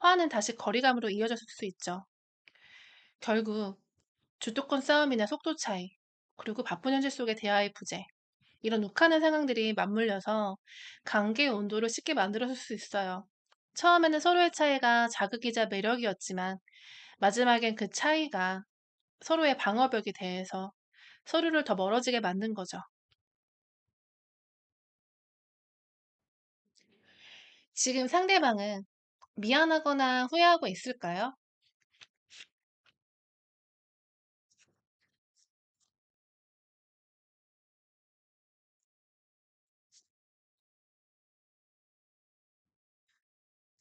화는 다시 거리감으로 이어졌을 수 있죠. 결국 주도권 싸움이나 속도 차이, 그리고 바쁜 현실 속의 대화의 부재, 이런 욱하는 상황들이 맞물려서 관계의 온도를 쉽게 만들어줄 수 있어요. 처음에는 서로의 차이가 자극이자 매력이었지만 마지막엔 그 차이가 서로의 방어벽이 돼서 서로를 더 멀어지게 만든 거죠. 지금 상대방은 미안하거나 후회하고 있을까요?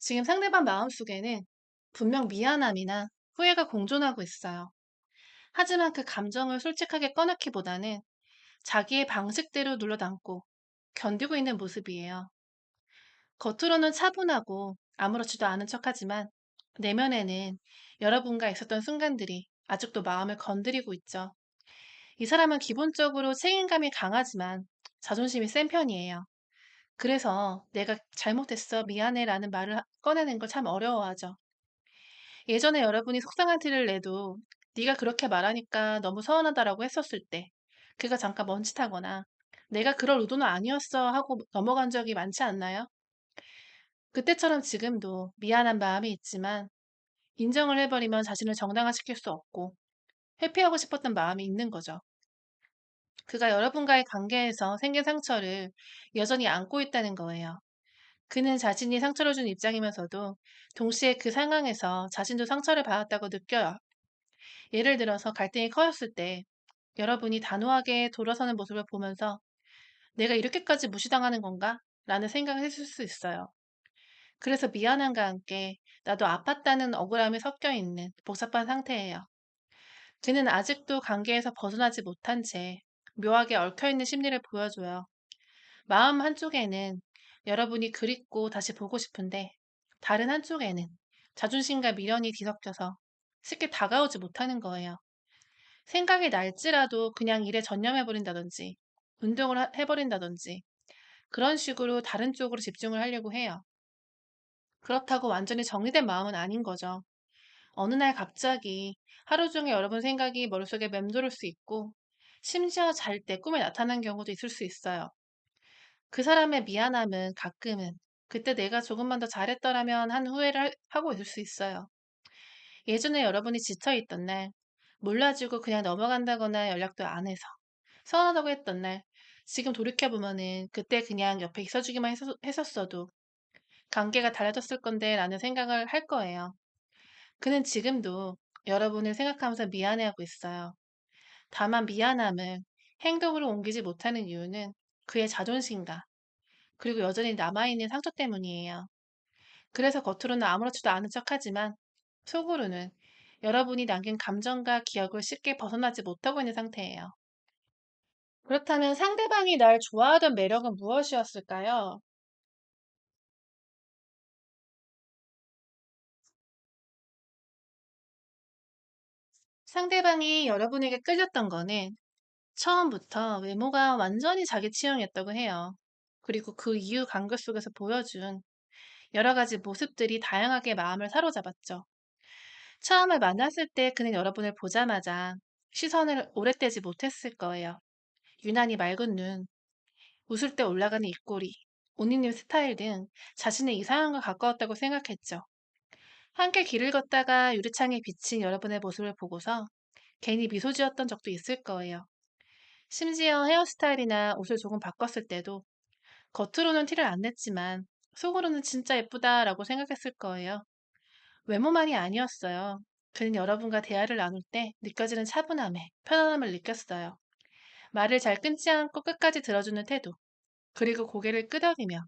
지금 상대방 마음속에는 분명 미안함이나 후회가 공존하고 있어요. 하지만 그 감정을 솔직하게 꺼내기보다는 자기의 방식대로 눌러담고 견디고 있는 모습이에요. 겉으로는 차분하고 아무렇지도 않은 척하지만 내면에는 여러분과 있었던 순간들이 아직도 마음을 건드리고 있죠. 이 사람은 기본적으로 책임감이 강하지만 자존심이 센 편이에요. 그래서 내가 잘못했어, 미안해 라는 말을 꺼내는 걸 참 어려워하죠. 예전에 여러분이 속상한 티를 내도 네가 그렇게 말하니까 너무 서운하다라고 했었을 때 그가 잠깐 멈칫하거나 내가 그럴 의도는 아니었어 하고 넘어간 적이 많지 않나요? 그때처럼 지금도 미안한 마음이 있지만 인정을 해버리면 자신을 정당화시킬 수 없고 회피하고 싶었던 마음이 있는 거죠. 그가 여러분과의 관계에서 생긴 상처를 여전히 안고 있다는 거예요. 그는 자신이 상처를 준 입장이면서도 동시에 그 상황에서 자신도 상처를 받았다고 느껴요. 예를 들어서 갈등이 커졌을 때 여러분이 단호하게 돌아서는 모습을 보면서 내가 이렇게까지 무시당하는 건가? 라는 생각을 했을 수 있어요. 그래서 미안함과 함께 나도 아팠다는 억울함이 섞여 있는 복잡한 상태예요. 그는 아직도 관계에서 벗어나지 못한 채 묘하게 얽혀있는 심리를 보여줘요. 마음 한쪽에는 여러분이 그립고 다시 보고 싶은데 다른 한쪽에는 자존심과 미련이 뒤섞여서 쉽게 다가오지 못하는 거예요. 생각이 날지라도 그냥 일에 전념해버린다든지 운동을 해버린다든지 그런 식으로 다른 쪽으로 집중을 하려고 해요. 그렇다고 완전히 정리된 마음은 아닌 거죠. 어느 날 갑자기 하루 종일 여러분 생각이 머릿속에 맴돌을 수 있고 심지어 잘 때 꿈에 나타난 경우도 있을 수 있어요. 그 사람의 미안함은 가끔은 그때 내가 조금만 더 잘했더라면 한 후회를 하고 있을 수 있어요. 예전에 여러분이 지쳐있던 날, 몰라주고 그냥 넘어간다거나 연락도 안 해서 서운하다고 했던 날, 지금 돌이켜보면은 그때 그냥 옆에 있어주기만 했었어도 관계가 달라졌을 건데 라는 생각을 할 거예요. 그는 지금도 여러분을 생각하면서 미안해하고 있어요. 다만 미안함을 행동으로 옮기지 못하는 이유는 그의 자존심과 그리고 여전히 남아있는 상처 때문이에요. 그래서 겉으로는 아무렇지도 않은 척하지만 속으로는 여러분이 남긴 감정과 기억을 쉽게 벗어나지 못하고 있는 상태예요. 그렇다면 상대방이 날 좋아하던 매력은 무엇이었을까요? 상대방이 여러분에게 끌렸던 거는 처음부터 외모가 완전히 자기 취향이었다고 해요. 그리고 그 이후 관계 속에서 보여준 여러 가지 모습들이 다양하게 마음을 사로잡았죠. 처음에 만났을 때 그는 여러분을 보자마자 시선을 오래 떼지 못했을 거예요. 유난히 맑은 눈, 웃을 때 올라가는 입꼬리, 옷 입는 스타일 등 자신의 이상함과 가까웠다고 생각했죠. 함께 길을 걷다가 유리창에 비친 여러분의 모습을 보고서 괜히 미소 지었던 적도 있을 거예요. 심지어 헤어스타일이나 옷을 조금 바꿨을 때도 겉으로는 티를 안 냈지만 속으로는 진짜 예쁘다라고 생각했을 거예요. 외모만이 아니었어요. 그는 여러분과 대화를 나눌 때 느껴지는 차분함에 편안함을 느꼈어요. 말을 잘 끊지 않고 끝까지 들어주는 태도, 그리고 고개를 끄덕이며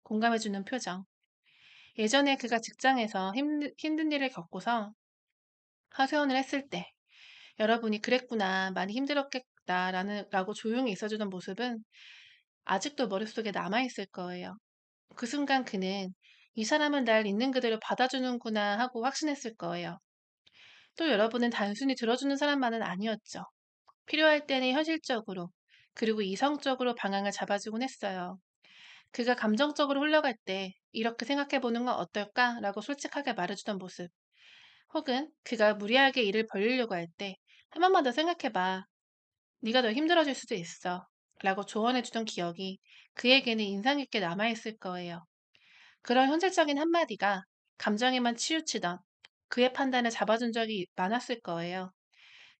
공감해주는 표정. 예전에 그가 직장에서 힘든 일을 겪고서 하소연을 했을 때 여러분이 그랬구나, 많이 라고 조용히 있어주던 모습은 아직도 머릿속에 남아있을 거예요. 그 순간 그는 이 사람은 날 있는 그대로 받아주는구나 하고 확신했을 거예요. 또 여러분은 단순히 들어주는 사람만은 아니었죠. 필요할 때는 현실적으로, 그리고 이성적으로 방향을 잡아주곤 했어요. 그가 감정적으로 흘러갈 때 이렇게 생각해보는 건 어떨까? 라고 솔직하게 말해주던 모습. 혹은 그가 무리하게 일을 벌리려고 할 때 한 번만 더 생각해봐. 네가 더 힘들어질 수도 있어. 라고 조언해주던 기억이 그에게는 인상 깊게 남아있을 거예요. 그런 현실적인 한마디가 감정에만 치우치던 그의 판단을 잡아준 적이 많았을 거예요.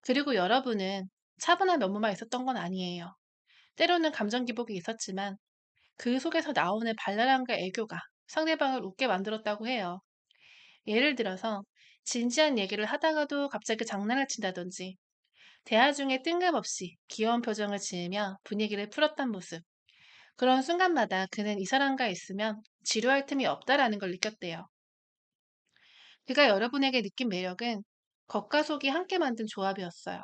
그리고 여러분은 차분한 면모만 있었던 건 아니에요. 때로는 감정 기복이 있었지만 그 속에서 나오는 발랄함과 애교가 상대방을 웃게 만들었다고 해요. 예를 들어서 진지한 얘기를 하다가도 갑자기 장난을 친다든지 대화 중에 뜬금없이 귀여운 표정을 지으며 분위기를 풀었던 모습. 그런 순간마다 그는 이 사람과 있으면 지루할 틈이 없다라는 걸 느꼈대요. 그가 여러분에게 느낀 매력은 겉과 속이 함께 만든 조합이었어요.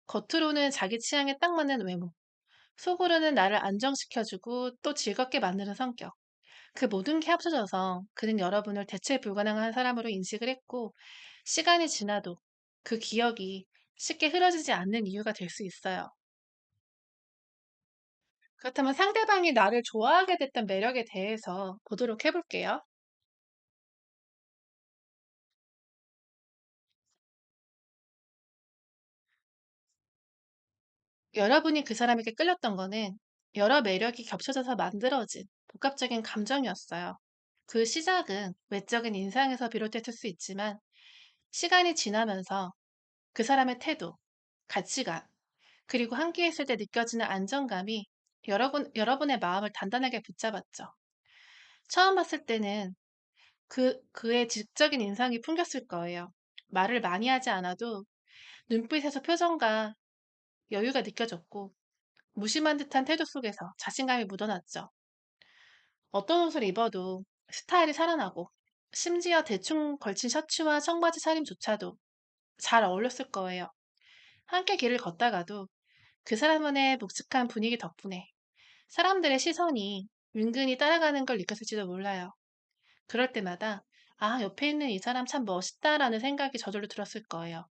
겉으로는 자기 취향에 딱 맞는 외모, 속으로는 나를 안정시켜주고 또 즐겁게 만드는 성격. 그 모든 게 합쳐져서 그는 여러분을 대체 불가능한 사람으로 인식을 했고, 시간이 지나도 그 기억이 쉽게 흐려지지 않는 이유가 될 수 있어요. 그렇다면 상대방이 나를 좋아하게 됐던 매력에 대해서 보도록 해볼게요. 여러분이 그 사람에게 끌렸던 거는 여러 매력이 겹쳐져서 만들어진 복합적인 감정이었어요. 그 시작은 외적인 인상에서 비롯됐을 수 있지만 시간이 지나면서 그 사람의 태도, 가치관, 그리고 함께 있을 때 느껴지는 안정감이 여러분의 마음을 단단하게 붙잡았죠. 처음 봤을 때는 그의 지적인 인상이 풍겼을 거예요. 말을 많이 하지 않아도 눈빛에서 표정과 여유가 느껴졌고 무심한 듯한 태도 속에서 자신감이 묻어났죠. 어떤 옷을 입어도 스타일이 살아나고, 심지어 대충 걸친 셔츠와 청바지 차림조차도 잘 어울렸을 거예요. 함께 길을 걷다가도 그 사람만의 묵직한 분위기 덕분에 사람들의 시선이 은근히 따라가는 걸 느꼈을지도 몰라요. 그럴 때마다, 아, 옆에 있는 이 사람 참 멋있다라는 생각이 저절로 들었을 거예요.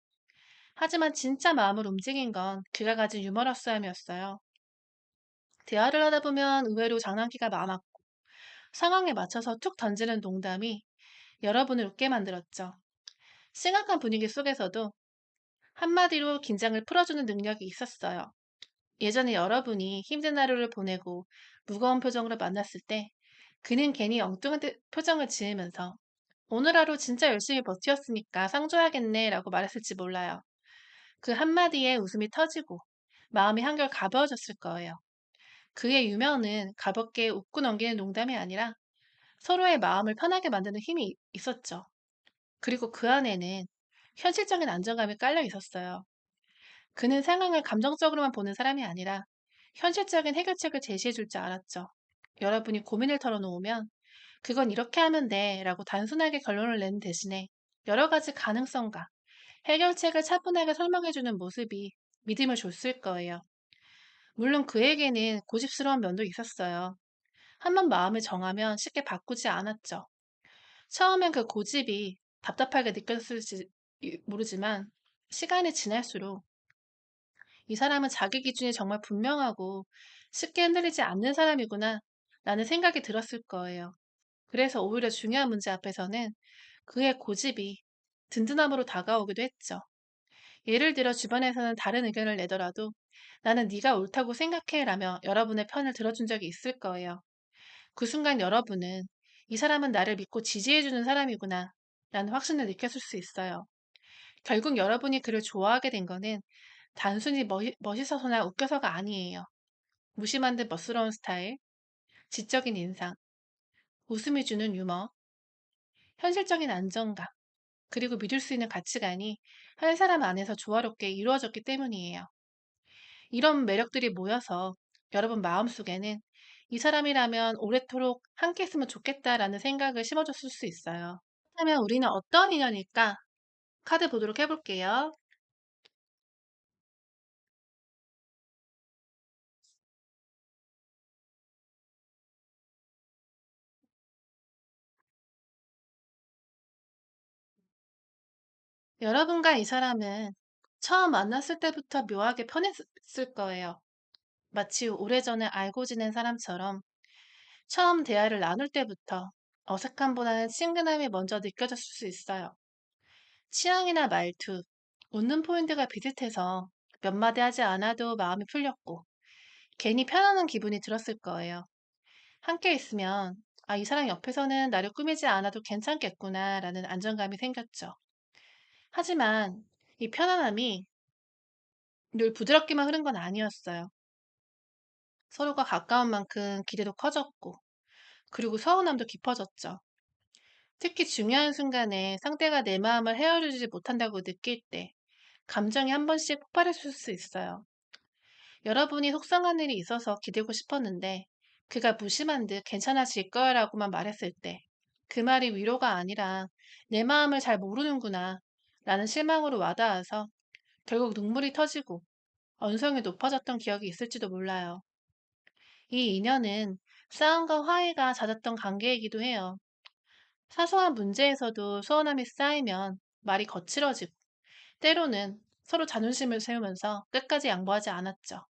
하지만 진짜 마음을 움직인 건 그가 가진 유머러스함이었어요. 대화를 하다 보면 의외로 장난기가 많았고, 상황에 맞춰서 툭 던지는 농담이 여러분을 웃게 만들었죠. 심각한 분위기 속에서도 한마디로 긴장을 풀어주는 능력이 있었어요. 예전에 여러분이 힘든 하루를 보내고 무거운 표정으로 만났을 때 그는 괜히 엉뚱한 표정을 지으면서 오늘 하루 진짜 열심히 버티었으니까 상 줘야겠네 라고 말했을지 몰라요. 그 한마디에 웃음이 터지고 마음이 한결 가벼워졌을 거예요. 그의 유머는 가볍게 웃고 넘기는 농담이 아니라 서로의 마음을 편하게 만드는 힘이 있었죠. 그리고 그 안에는 현실적인 안정감이 깔려 있었어요. 그는 상황을 감정적으로만 보는 사람이 아니라 현실적인 해결책을 제시해 줄 줄 알았죠. 여러분이 고민을 털어놓으면 그건 이렇게 하면 돼 라고 단순하게 결론을 내는 대신에 여러 가지 가능성과 해결책을 차분하게 설명해주는 모습이 믿음을 줬을 거예요. 물론 그에게는 고집스러운 면도 있었어요. 한번 마음을 정하면 쉽게 바꾸지 않았죠. 처음엔 그 고집이 답답하게 느꼈을지 모르지만 시간이 지날수록 이 사람은 자기 기준이 정말 분명하고 쉽게 흔들리지 않는 사람이구나 라는 생각이 들었을 거예요. 그래서 오히려 중요한 문제 앞에서는 그의 고집이 든든함으로 다가오기도 했죠. 예를 들어 주변에서는 다른 의견을 내더라도 나는 네가 옳다고 생각해 라며 여러분의 편을 들어준 적이 있을 거예요. 그 순간 여러분은 이 사람은 나를 믿고 지지해주는 사람이구나 라는 확신을 느꼈을 수 있어요. 결국 여러분이 그를 좋아하게 된 거는 단순히 멋있어서나 웃겨서가 아니에요. 무심한 듯 멋스러운 스타일, 지적인 인상, 웃음이 주는 유머, 현실적인 안정감, 그리고 믿을 수 있는 가치관이 한 사람 안에서 조화롭게 이루어졌기 때문이에요. 이런 매력들이 모여서 여러분 마음속에는 이 사람이라면 오래도록 함께 했으면 좋겠다라는 생각을 심어줬을 수 있어요. 그렇다면 우리는 어떤 인연일까? 카드 보도록 해볼게요. 여러분과 이 사람은 처음 만났을 때부터 묘하게 편했을 거예요. 마치 오래전에 알고 지낸 사람처럼 처음 대화를 나눌 때부터 어색함보다는 친근함이 먼저 느껴졌을 수 있어요. 취향이나 말투, 웃는 포인트가 비슷해서 몇 마디 하지 않아도 마음이 풀렸고 괜히 편안한 기분이 들었을 거예요. 함께 있으면 아, 이 사람 옆에서는 나를 꾸미지 않아도 괜찮겠구나 라는 안정감이 생겼죠. 하지만 이 편안함이 늘 부드럽게만 흐른 건 아니었어요. 서로가 가까운 만큼 기대도 커졌고 그리고 서운함도 깊어졌죠. 특히 중요한 순간에 상대가 내 마음을 헤아려주지 못한다고 느낄 때 감정이 한 번씩 폭발했을 수 있어요. 여러분이 속상한 일이 있어서 기대고 싶었는데 그가 무심한 듯 괜찮아질 거야라고만 말했을 때 그 말이 위로가 아니라 내 마음을 잘 모르는구나 라는 실망으로 와닿아서 결국 눈물이 터지고 언성이 높아졌던 기억이 있을지도 몰라요. 이 인연은 싸움과 화해가 잦았던 관계이기도 해요. 사소한 문제에서도 서운함이 쌓이면 말이 거칠어지고 때로는 서로 자존심을 세우면서 끝까지 양보하지 않았죠.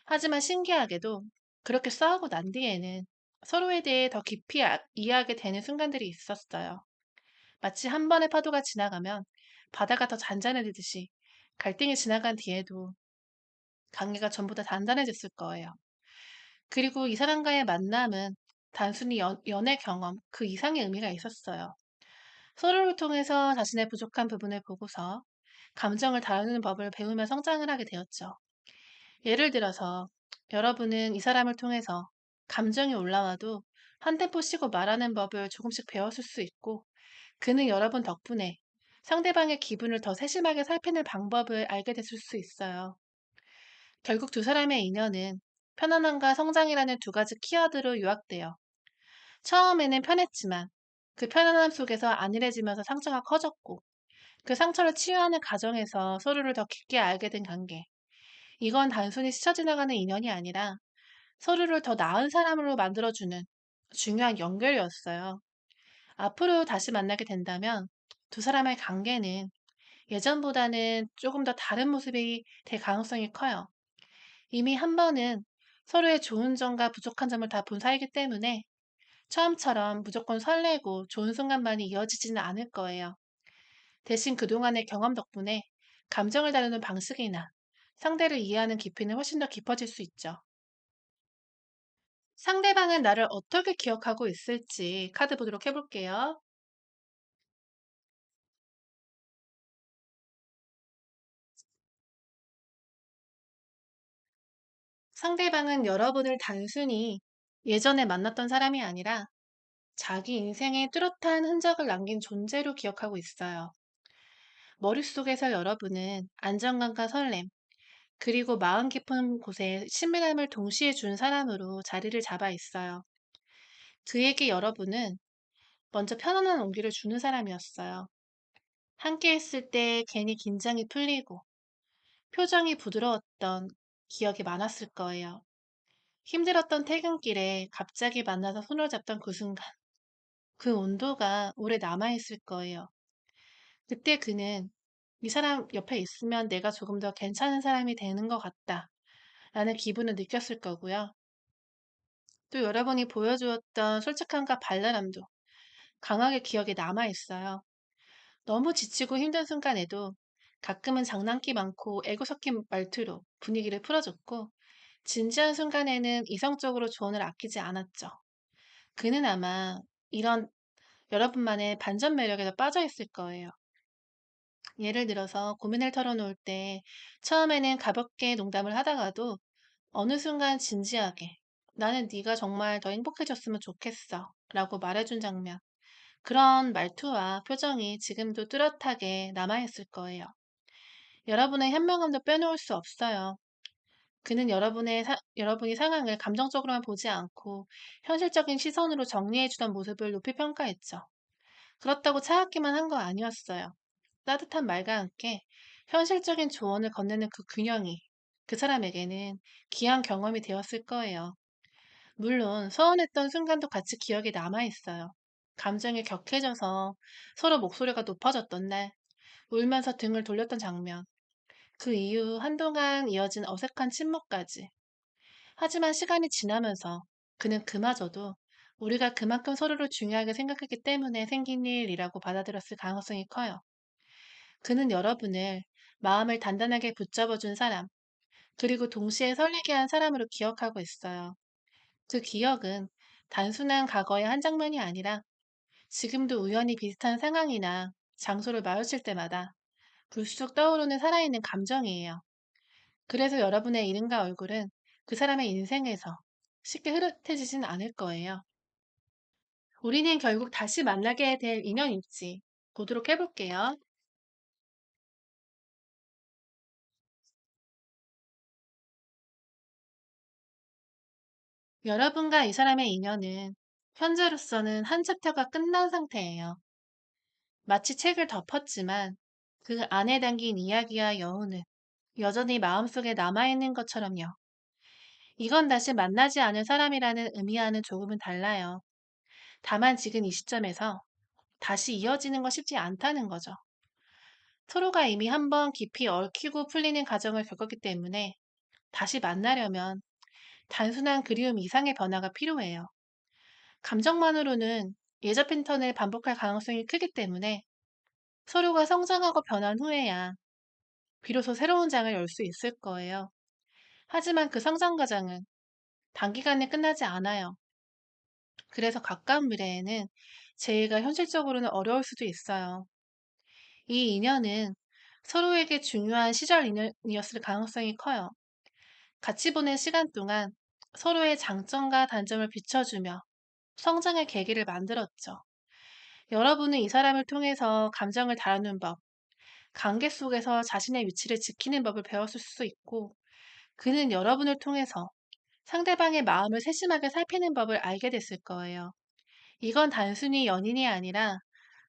하지만 신기하게도 그렇게 싸우고 난 뒤에는 서로에 대해 더 깊이 이해하게 되는 순간들이 있었어요. 마치 한 번의 파도가 지나가면 바다가 더 잔잔해지듯이 갈등이 지나간 뒤에도 관계가 전보다 단단해졌을 거예요. 그리고 이 사람과의 만남은 단순히 연애 경험 그 이상의 의미가 있었어요. 서로를 통해서 자신의 부족한 부분을 보고서 감정을 다루는 법을 배우며 성장을 하게 되었죠. 예를 들어서 여러분은 이 사람을 통해서 감정이 올라와도 한 템포 쉬고 말하는 법을 조금씩 배웠을 수 있고 그는 여러분 덕분에 상대방의 기분을 더 세심하게 살피는 방법을 알게 됐을 수 있어요. 결국 두 사람의 인연은 편안함과 성장이라는 두 가지 키워드로 요약돼요. 처음에는 편했지만 그 편안함 속에서 안일해지면서 상처가 커졌고 그 상처를 치유하는 과정에서 서로를 더 깊게 알게 된 관계. 이건 단순히 스쳐 지나가는 인연이 아니라 서로를 더 나은 사람으로 만들어주는 중요한 연결이었어요. 앞으로 다시 만나게 된다면 두 사람의 관계는 예전보다는 조금 더 다른 모습이 될 가능성이 커요. 이미 한 번은 서로의 좋은 점과 부족한 점을 다 본 사이기 때문에 처음처럼 무조건 설레고 좋은 순간만이 이어지지는 않을 거예요. 대신 그동안의 경험 덕분에 감정을 다루는 방식이나 상대를 이해하는 깊이는 훨씬 더 깊어질 수 있죠. 상대방은 나를 어떻게 기억하고 있을지 카드 보도록 해볼게요. 상대방은 여러분을 단순히 예전에 만났던 사람이 아니라 자기 인생에 뚜렷한 흔적을 남긴 존재로 기억하고 있어요. 머릿속에서 여러분은 안정감과 설렘, 그리고 마음 깊은 곳에 친밀함을 동시에 준 사람으로 자리를 잡아 있어요. 그에게 여러분은 먼저 편안한 온기를 주는 사람이었어요. 함께 했을 때 괜히 긴장이 풀리고 표정이 부드러웠던 기억이 많았을 거예요. 힘들었던 퇴근길에 갑자기 만나서 손을 잡던 그 순간, 그 온도가 오래 남아있을 거예요. 그때 그는 이 사람 옆에 있으면 내가 조금 더 괜찮은 사람이 되는 것 같다. 라는 기분을 느꼈을 거고요. 또 여러분이 보여주었던 솔직함과 발랄함도 강하게 기억에 남아있어요. 너무 지치고 힘든 순간에도 가끔은 장난기 많고 애교 섞인 말투로 분위기를 풀어줬고, 진지한 순간에는 이성적으로 조언을 아끼지 않았죠. 그는 아마 이런 여러분만의 반전 매력에도 빠져 있을 거예요. 예를 들어서 고민을 털어놓을 때 처음에는 가볍게 농담을 하다가도 어느 순간 진지하게 나는 네가 정말 더 행복해졌으면 좋겠어 라고 말해준 장면. 그런 말투와 표정이 지금도 뚜렷하게 남아있을 거예요. 여러분의 현명함도 빼놓을 수 없어요. 그는 여러분이 상황을 감정적으로만 보지 않고 현실적인 시선으로 정리해주던 모습을 높이 평가했죠. 그렇다고 차갑기만 한 거 아니었어요. 따뜻한 말과 함께 현실적인 조언을 건네는 그 균형이 그 사람에게는 귀한 경험이 되었을 거예요. 물론 서운했던 순간도 같이 기억에 남아있어요. 감정이 격해져서 서로 목소리가 높아졌던 날, 울면서 등을 돌렸던 장면, 그 이후 한동안 이어진 어색한 침묵까지. 하지만 시간이 지나면서 그는 그마저도 우리가 그만큼 서로를 중요하게 생각했기 때문에 생긴 일이라고 받아들였을 가능성이 커요. 그는 여러분을 마음을 단단하게 붙잡아준 사람, 그리고 동시에 설레게 한 사람으로 기억하고 있어요. 그 기억은 단순한 과거의 한 장면이 아니라 지금도 우연히 비슷한 상황이나 장소를 마주칠 때마다 불쑥 떠오르는 살아있는 감정이에요. 그래서 여러분의 이름과 얼굴은 그 사람의 인생에서 쉽게 흐릿해지진 않을 거예요. 우리는 결국 다시 만나게 될 인연일지 보도록 해볼게요. 여러분과 이 사람의 인연은 현재로서는 한 챕터가 끝난 상태예요. 마치 책을 덮었지만 그 안에 담긴 이야기와 여운은 여전히 마음속에 남아있는 것처럼요. 이건 다시 만나지 않을 사람이라는 의미와는 조금은 달라요. 다만 지금 이 시점에서 다시 이어지는 건 쉽지 않다는 거죠. 서로가 이미 한번 깊이 얽히고 풀리는 과정을 겪었기 때문에 다시 만나려면 단순한 그리움 이상의 변화가 필요해요. 감정만으로는 예전 패턴을 반복할 가능성이 크기 때문에 서로가 성장하고 변한 후에야 비로소 새로운 장을 열 수 있을 거예요. 하지만 그 성장 과정은 단기간에 끝나지 않아요. 그래서 가까운 미래에는 재해가 현실적으로는 어려울 수도 있어요. 이 인연은 서로에게 중요한 시절 인연이었을 가능성이 커요. 같이 보낸 시간 동안 서로의 장점과 단점을 비춰주며 성장의 계기를 만들었죠. 여러분은 이 사람을 통해서 감정을 다루는 법, 관계 속에서 자신의 위치를 지키는 법을 배웠을 수도 있고, 그는 여러분을 통해서 상대방의 마음을 세심하게 살피는 법을 알게 됐을 거예요. 이건 단순히 연인이 아니라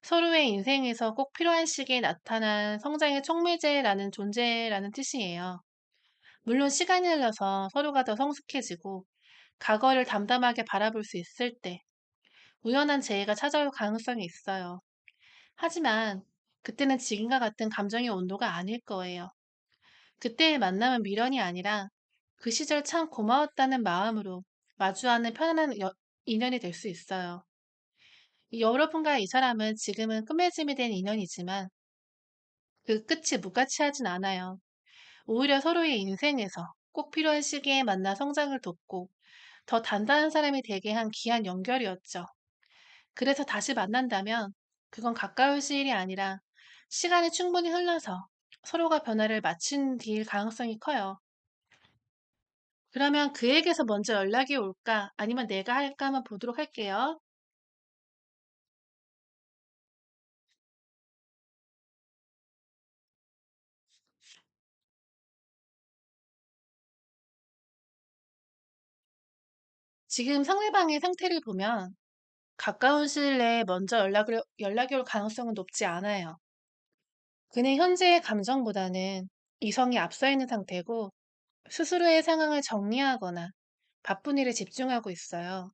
서로의 인생에서 꼭 필요한 시기에 나타난 성장의 촉매제라는 존재라는 뜻이에요. 물론 시간이 흘러서 서로가 더 성숙해지고 과거를 담담하게 바라볼 수 있을 때 우연한 재해가 찾아올 가능성이 있어요. 하지만 그때는 지금과 같은 감정의 온도가 아닐 거예요. 그때의 만남은 미련이 아니라 그 시절 참 고마웠다는 마음으로 마주하는 편안한 인연이 될 수 있어요. 여러분과 이 사람은 지금은 끝맺음이 된 인연이지만 그 끝이 무가치하진 않아요. 오히려 서로의 인생에서 꼭 필요한 시기에 만나 성장을 돕고 더 단단한 사람이 되게 한 귀한 연결이었죠. 그래서 다시 만난다면 그건 가까운 시일이 아니라 시간이 충분히 흘러서 서로가 변화를 마친 뒤일 가능성이 커요. 그러면 그에게서 먼저 연락이 올까? 아니면 내가 할까? 한번 보도록 할게요. 지금 상대방의 상태를 보면 가까운 시일 내에 먼저 연락이 올 가능성은 높지 않아요. 그는 현재의 감정보다는 이성이 앞서 있는 상태고 스스로의 상황을 정리하거나 바쁜 일에 집중하고 있어요.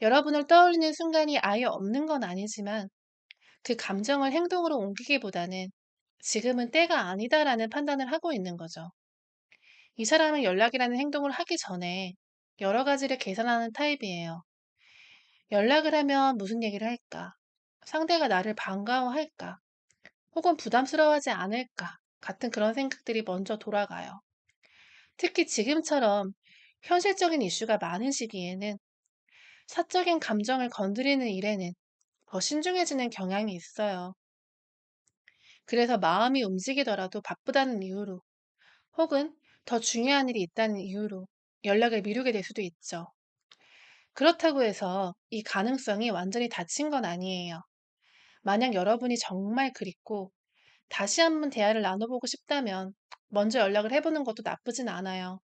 여러분을 떠올리는 순간이 아예 없는 건 아니지만 그 감정을 행동으로 옮기기보다는 지금은 때가 아니다라는 판단을 하고 있는 거죠. 이 사람은 연락이라는 행동을 하기 전에 여러 가지를 계산하는 타입이에요. 연락을 하면 무슨 얘기를 할까? 상대가 나를 반가워할까? 혹은 부담스러워하지 않을까? 같은 그런 생각들이 먼저 돌아가요. 특히 지금처럼 현실적인 이슈가 많은 시기에는 사적인 감정을 건드리는 일에는 더 신중해지는 경향이 있어요. 그래서 마음이 움직이더라도 바쁘다는 이유로 혹은 더 중요한 일이 있다는 이유로 연락을 미루게 될 수도 있죠. 그렇다고 해서 이 가능성이 완전히 닫힌 건 아니에요. 만약 여러분이 정말 그립고 다시 한번 대화를 나눠보고 싶다면 먼저 연락을 해보는 것도 나쁘진 않아요.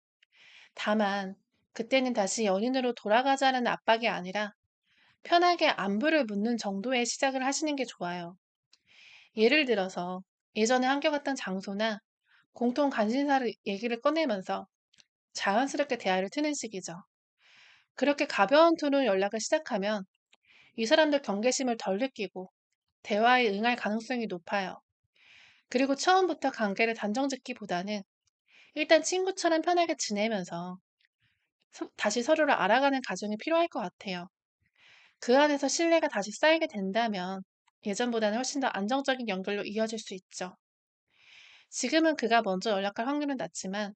다만 그때는 다시 연인으로 돌아가자는 압박이 아니라 편하게 안부를 묻는 정도의 시작을 하시는 게 좋아요. 예를 들어서 예전에 함께 갔던 장소나 공통 관심사를 얘기를 꺼내면서 자연스럽게 대화를 트는 식이죠. 그렇게 가벼운 톤으로 연락을 시작하면 이 사람들 경계심을 덜 느끼고 대화에 응할 가능성이 높아요. 그리고 처음부터 관계를 단정짓기보다는 일단 친구처럼 편하게 지내면서 다시 서로를 알아가는 과정이 필요할 것 같아요. 그 안에서 신뢰가 다시 쌓이게 된다면 예전보다는 훨씬 더 안정적인 연결로 이어질 수 있죠. 지금은 그가 먼저 연락할 확률은 낮지만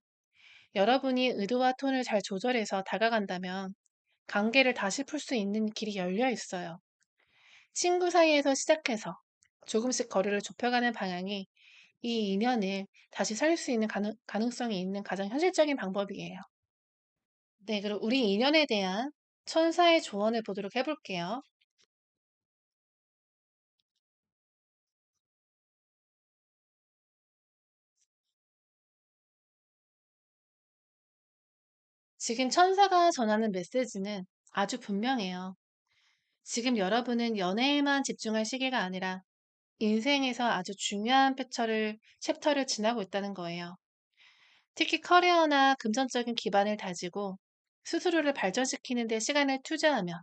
여러분이 의도와 톤을 잘 조절해서 다가간다면 관계를 다시 풀 수 있는 길이 열려 있어요. 친구 사이에서 시작해서 조금씩 거리를 좁혀가는 방향이 이 인연을 다시 살릴 수 있는 가능성이 있는 가장 현실적인 방법이에요. 네, 그럼 우리 인연에 대한 천사의 조언을 보도록 해볼게요. 지금 천사가 전하는 메시지는 아주 분명해요. 지금 여러분은 연애에만 집중할 시기가 아니라 인생에서 아주 중요한 챕터를 지나고 있다는 거예요. 특히 커리어나 금전적인 기반을 다지고 스스로를 발전시키는 데 시간을 투자하면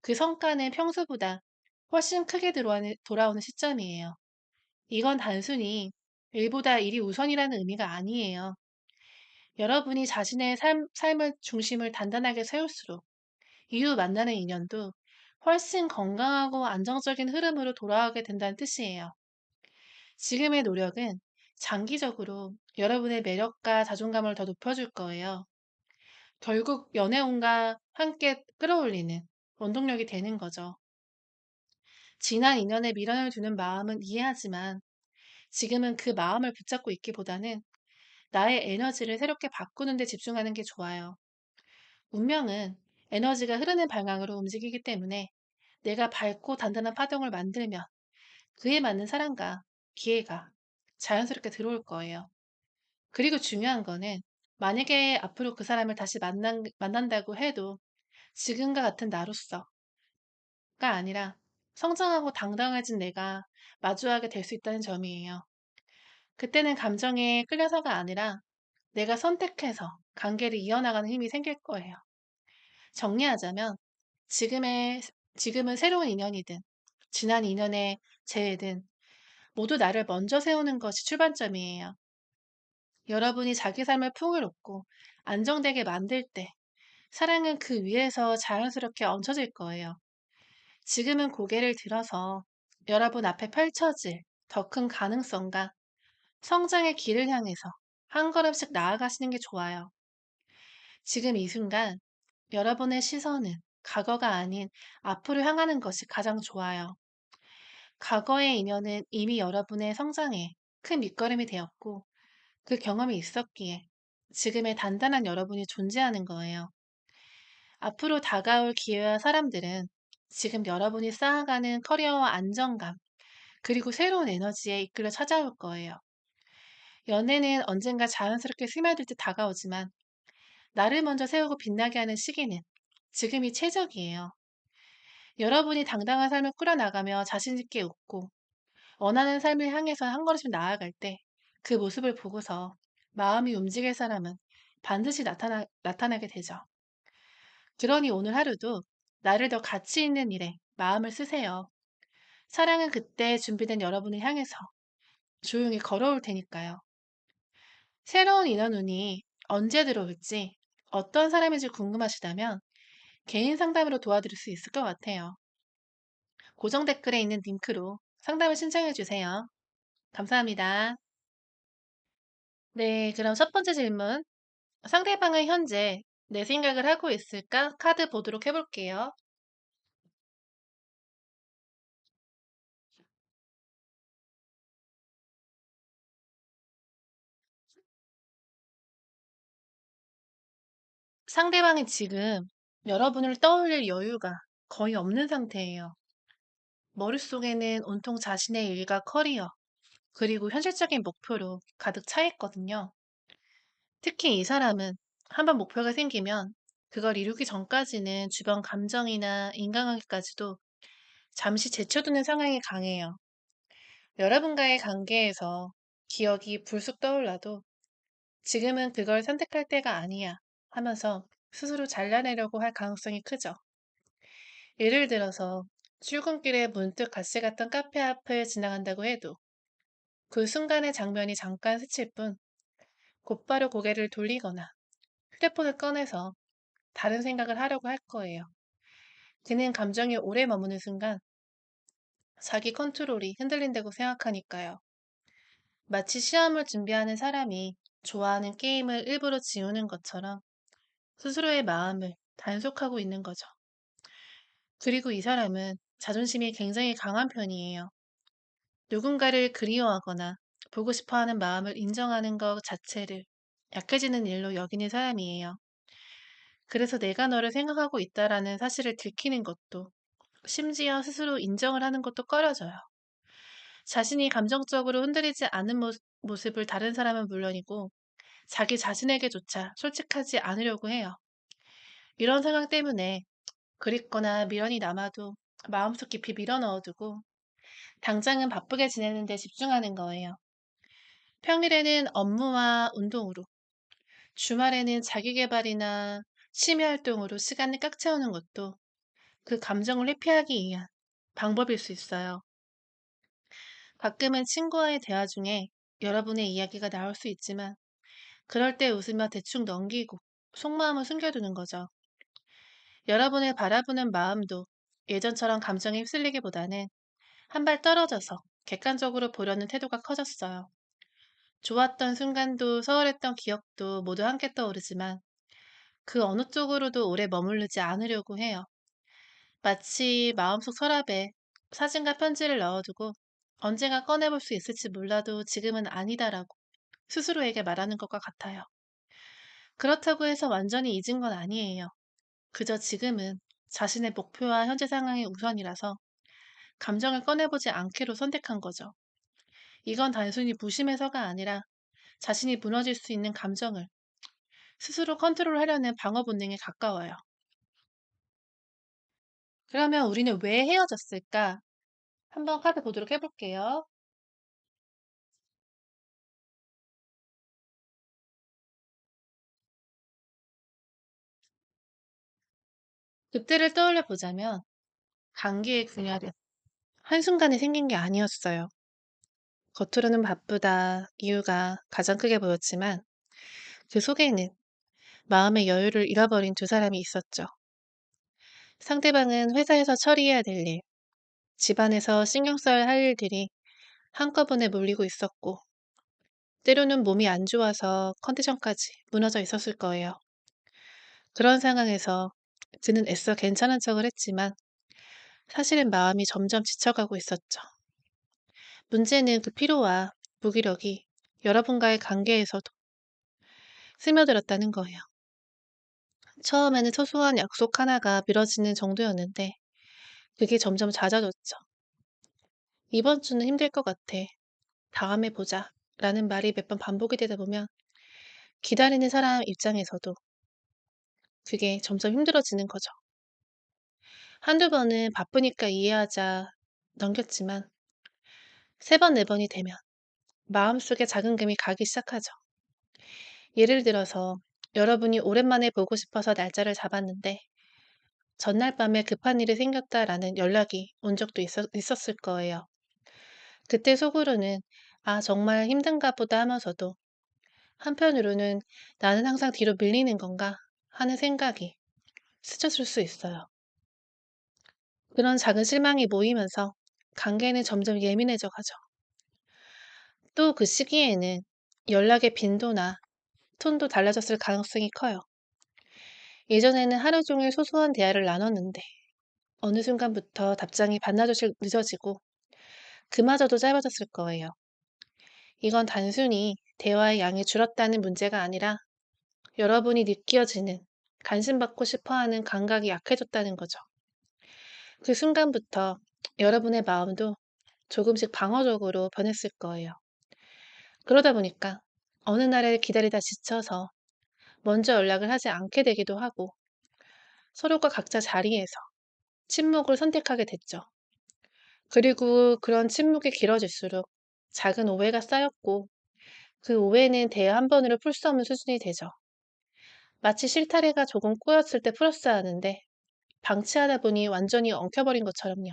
그 성과는 평소보다 훨씬 크게 돌아오는 시점이에요. 이건 단순히 일보다 일이 우선이라는 의미가 아니에요. 여러분이 자신의 삶의 중심을 단단하게 세울수록 이후 만나는 인연도 훨씬 건강하고 안정적인 흐름으로 돌아가게 된다는 뜻이에요. 지금의 노력은 장기적으로 여러분의 매력과 자존감을 더 높여줄 거예요. 결국 연애운과 함께 끌어올리는 원동력이 되는 거죠. 지난 인연에 미련을 두는 마음은 이해하지만 지금은 그 마음을 붙잡고 있기보다는 나의 에너지를 새롭게 바꾸는 데 집중하는 게 좋아요. 운명은 에너지가 흐르는 방향으로 움직이기 때문에 내가 밝고 단단한 파동을 만들면 그에 맞는 사람과 기회가 자연스럽게 들어올 거예요. 그리고 중요한 거는 만약에 앞으로 그 사람을 다시 만난다고 해도 지금과 같은 나로서 아니라 성장하고 당당해진 내가 마주하게 될 수 있다는 점이에요. 그때는 감정에 끌려서가 아니라 내가 선택해서 관계를 이어나가는 힘이 생길 거예요. 정리하자면 지금의, 지금은 새로운 인연이든 지난 인연의 재회든 모두 나를 먼저 세우는 것이 출발점이에요. 여러분이 자기 삶을 풍요롭고 안정되게 만들 때 사랑은 그 위에서 자연스럽게 얹혀질 거예요. 지금은 고개를 들어서 여러분 앞에 펼쳐질 더 큰 가능성과 성장의 길을 향해서 한 걸음씩 나아가시는 게 좋아요. 지금 이 순간 여러분의 시선은 과거가 아닌 앞으로 향하는 것이 가장 좋아요. 과거의 인연은 이미 여러분의 성장에 큰 밑거름이 되었고 그 경험이 있었기에 지금의 단단한 여러분이 존재하는 거예요. 앞으로 다가올 기회와 사람들은 지금 여러분이 쌓아가는 커리어와 안정감, 그리고 새로운 에너지에 이끌려 찾아올 거예요. 연애는 언젠가 자연스럽게 스며들 듯 다가오지만 나를 먼저 세우고 빛나게 하는 시기는 지금이 최적이에요. 여러분이 당당한 삶을 꾸려나가며 자신있게 웃고 원하는 삶을 향해서 한 걸음씩 나아갈 때 그 모습을 보고서 마음이 움직일 사람은 반드시 나타나게 되죠. 그러니 오늘 하루도 나를 더 가치 있는 일에 마음을 쓰세요. 사랑은 그때 준비된 여러분을 향해서 조용히 걸어올 테니까요. 새로운 인연운이 언제 들어올지 어떤 사람인지 궁금하시다면 개인 상담으로 도와드릴 수 있을 것 같아요. 고정 댓글에 있는 링크로 상담을 신청해 주세요. 감사합니다. 네, 그럼 첫 번째 질문. 상대방은 현재 내 생각을 하고 있을까? 카드 보도록 해볼게요. 상대방이 지금 여러분을 떠올릴 여유가 거의 없는 상태예요. 머릿속에는 온통 자신의 일과 커리어, 그리고 현실적인 목표로 가득 차 있거든요. 특히 이 사람은 한번 목표가 생기면 그걸 이루기 전까지는 주변 감정이나 인간관계까지도 잠시 제쳐두는 성향이 강해요. 여러분과의 관계에서 기억이 불쑥 떠올라도 지금은 그걸 선택할 때가 아니야 하면서 스스로 잘라내려고 할 가능성이 크죠. 예를 들어서 출근길에 문득 같이 갔던 카페 앞을 지나간다고 해도 그 순간의 장면이 잠깐 스칠 뿐 곧바로 고개를 돌리거나 휴대폰을 꺼내서 다른 생각을 하려고 할 거예요. 그는 감정이 오래 머무는 순간 자기 컨트롤이 흔들린다고 생각하니까요. 마치 시험을 준비하는 사람이 좋아하는 게임을 일부러 지우는 것처럼 스스로의 마음을 단속하고 있는 거죠. 그리고 이 사람은 자존심이 굉장히 강한 편이에요. 누군가를 그리워하거나 보고 싶어 하는 마음을 인정하는 것 자체를 약해지는 일로 여기는 사람이에요. 그래서 내가 너를 생각하고 있다라는 사실을 들키는 것도, 심지어 스스로 인정을 하는 것도 꺼려져요. 자신이 감정적으로 흔들리지 않은 모습을 다른 사람은 물론이고 자기 자신에게조차 솔직하지 않으려고 해요. 이런 상황 때문에 그립거나 미련이 남아도 마음속 깊이 밀어넣어두고 당장은 바쁘게 지내는 데 집중하는 거예요. 평일에는 업무와 운동으로, 주말에는 자기계발이나 취미 활동으로 시간을 꽉 채우는 것도 그 감정을 회피하기 위한 방법일 수 있어요. 가끔은 친구와의 대화 중에 여러분의 이야기가 나올 수 있지만 그럴 때 웃으며 대충 넘기고 속마음을 숨겨두는 거죠. 여러분을 바라보는 마음도 예전처럼 감정에 휩쓸리기보다는 한 발 떨어져서 객관적으로 보려는 태도가 커졌어요. 좋았던 순간도 서운했던 기억도 모두 함께 떠오르지만 그 어느 쪽으로도 오래 머무르지 않으려고 해요. 마치 마음속 서랍에 사진과 편지를 넣어두고 언젠가 꺼내볼 수 있을지 몰라도 지금은 아니다라고 스스로에게 말하는 것과 같아요. 그렇다고 해서 완전히 잊은 건 아니에요. 그저 지금은 자신의 목표와 현재 상황이 우선이라서 감정을 꺼내보지 않기로 선택한 거죠. 이건 단순히 무심해서가 아니라 자신이 무너질 수 있는 감정을 스스로 컨트롤하려는 방어 본능에 가까워요. 그러면 우리는 왜 헤어졌을까? 한번 카드 보도록 해볼게요. 그때를 떠올려 보자면 관계의 균열은 한순간에 생긴 게 아니었어요. 겉으로는 바쁘다, 이유가 가장 크게 보였지만 그 속에는 마음의 여유를 잃어버린 두 사람이 있었죠. 상대방은 회사에서 처리해야 될 일, 집안에서 신경 써야 할 일들이 한꺼번에 몰리고 있었고, 때로는 몸이 안 좋아서 컨디션까지 무너져 있었을 거예요. 그런 상황에서 그는 애써 괜찮은 척을 했지만 사실은 마음이 점점 지쳐가고 있었죠. 문제는 그 피로와 무기력이 여러분과의 관계에서도 스며들었다는 거예요. 처음에는 소소한 약속 하나가 미뤄지는 정도였는데 그게 점점 잦아졌죠. 이번 주는 힘들 것 같아. 다음에 보자. 라는 말이 몇 번 반복이 되다 보면 기다리는 사람 입장에서도 그게 점점 힘들어지는 거죠. 한두 번은 바쁘니까 이해하자 넘겼지만 세 번, 네 번이 되면 마음속에 작은 금이 가기 시작하죠. 예를 들어서 여러분이 오랜만에 보고 싶어서 날짜를 잡았는데 전날 밤에 급한 일이 생겼다라는 연락이 온 적도 있었을 거예요. 그때 속으로는 아, 정말 힘든가 보다 하면서도 한편으로는 나는 항상 뒤로 밀리는 건가 하는 생각이 스쳤을 수 있어요. 그런 작은 실망이 모이면서 관계는 점점 예민해져 가죠. 또 그 시기에는 연락의 빈도나 톤도 달라졌을 가능성이 커요. 예전에는 하루 종일 소소한 대화를 나눴는데 어느 순간부터 답장이 반나절씩 늦어지고 그마저도 짧아졌을 거예요. 이건 단순히 대화의 양이 줄었다는 문제가 아니라 여러분이 느껴지는 관심받고 싶어 하는 감각이 약해졌다는 거죠. 그 순간부터 여러분의 마음도 조금씩 방어적으로 변했을 거예요. 그러다 보니까 어느 날에 기다리다 지쳐서 먼저 연락을 하지 않게 되기도 하고 서로가 각자 자리에서 침묵을 선택하게 됐죠. 그리고 그런 침묵이 길어질수록 작은 오해가 쌓였고 그 오해는 대화 한 번으로 풀 수 없는 수준이 되죠. 마치 실타래가 조금 꼬였을 때 풀었어야 하는데 방치하다 보니 완전히 엉켜버린 것처럼요.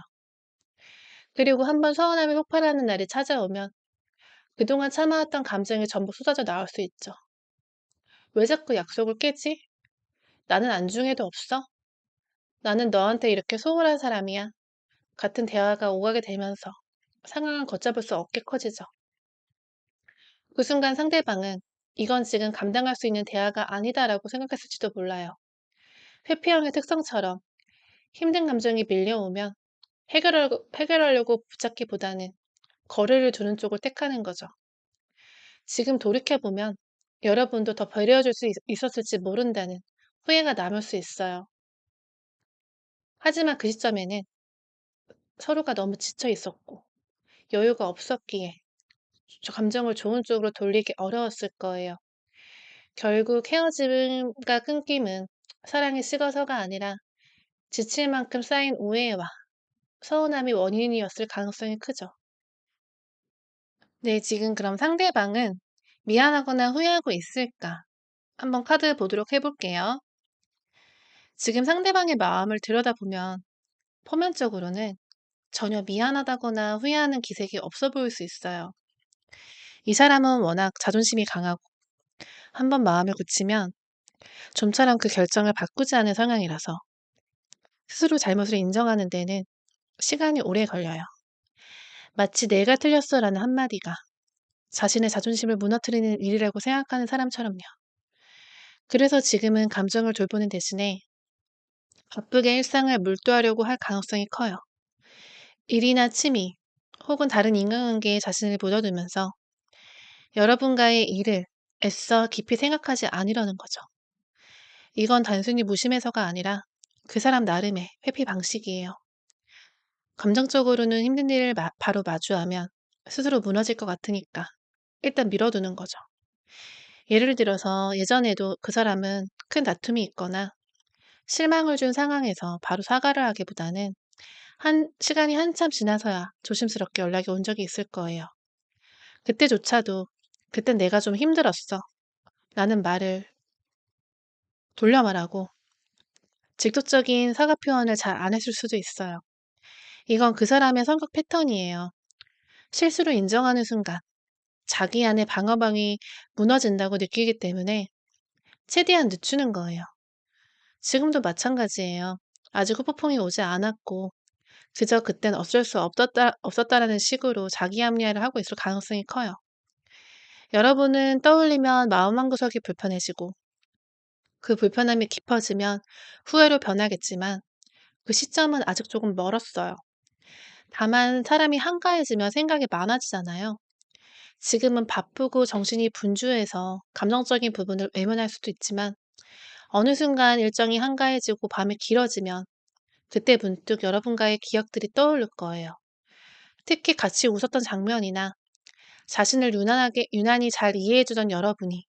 그리고 한번 서운함이 폭발하는 날이 찾아오면 그동안 참아왔던 감정이 전부 쏟아져 나올 수 있죠. 왜 자꾸 약속을 깨지? 나는 안중에도 없어? 나는 너한테 이렇게 소홀한 사람이야. 같은 대화가 오가게 되면서 상황은 걷잡을 수 없게 커지죠. 그 순간 상대방은 이건 지금 감당할 수 있는 대화가 아니다라고 생각했을지도 몰라요. 회피형의 특성처럼 힘든 감정이 밀려오면 해결하려고 붙잡기보다는 거리를 두는 쪽을 택하는 거죠. 지금 돌이켜보면 여러분도 더 배려해줄 수 있었을지 모른다는 후회가 남을 수 있어요. 하지만 그 시점에는 서로가 너무 지쳐 있었고 여유가 없었기에 저 감정을 좋은 쪽으로 돌리기 어려웠을 거예요. 결국 헤어짐과 끊김은 사랑이 식어서가 아니라 지칠 만큼 쌓인 오해와 서운함이 원인이었을 가능성이 크죠. 네, 지금 그럼 상대방은 미안하거나 후회하고 있을까? 한번 카드 보도록 해볼게요. 지금 상대방의 마음을 들여다보면 표면적으로는 전혀 미안하다거나 후회하는 기색이 없어 보일 수 있어요. 이 사람은 워낙 자존심이 강하고 한번 마음을 굳히면 좀처럼 그 결정을 바꾸지 않은 성향이라서 스스로 잘못을 인정하는 데는 시간이 오래 걸려요. 마치 내가 틀렸어라는 한마디가 자신의 자존심을 무너뜨리는 일이라고 생각하는 사람처럼요. 그래서 지금은 감정을 돌보는 대신에 바쁘게 일상을 몰두하려고 할 가능성이 커요. 일이나 취미, 혹은 다른 인간관계에 자신을 묻어두면서 여러분과의 일을 애써 깊이 생각하지 않으려는 거죠. 이건 단순히 무심해서가 아니라 그 사람 나름의 회피 방식이에요. 감정적으로는 힘든 일을 바로 마주하면 스스로 무너질 것 같으니까 일단 밀어두는 거죠. 예를 들어서 예전에도 그 사람은 큰 다툼이 있거나 실망을 준 상황에서 바로 사과를 하기보다는 시간이 한참 지나서야 조심스럽게 연락이 온 적이 있을 거예요. 그때조차도 "그땐 내가 좀 힘들었어." 라는 말을 돌려 말하고 직접적인 사과 표현을 잘 안 했을 수도 있어요. 이건 그 사람의 성격 패턴이에요. 실수를 인정하는 순간 자기 안의 방어망이 무너진다고 느끼기 때문에 최대한 늦추는 거예요. 지금도 마찬가지예요. 아직 후폭풍이 오지 않았고 그저 그땐 어쩔 수 없었다라는 식으로 자기 합리화를 하고 있을 가능성이 커요. 여러분은 떠올리면 마음 한구석이 불편해지고 그 불편함이 깊어지면 후회로 변하겠지만 그 시점은 아직 조금 멀었어요. 다만 사람이 한가해지면 생각이 많아지잖아요. 지금은 바쁘고 정신이 분주해서 감정적인 부분을 외면할 수도 있지만 어느 순간 일정이 한가해지고 밤이 길어지면 그때 문득 여러분과의 기억들이 떠오를 거예요. 특히 같이 웃었던 장면이나 자신을 유난히 잘 이해해주던 여러분이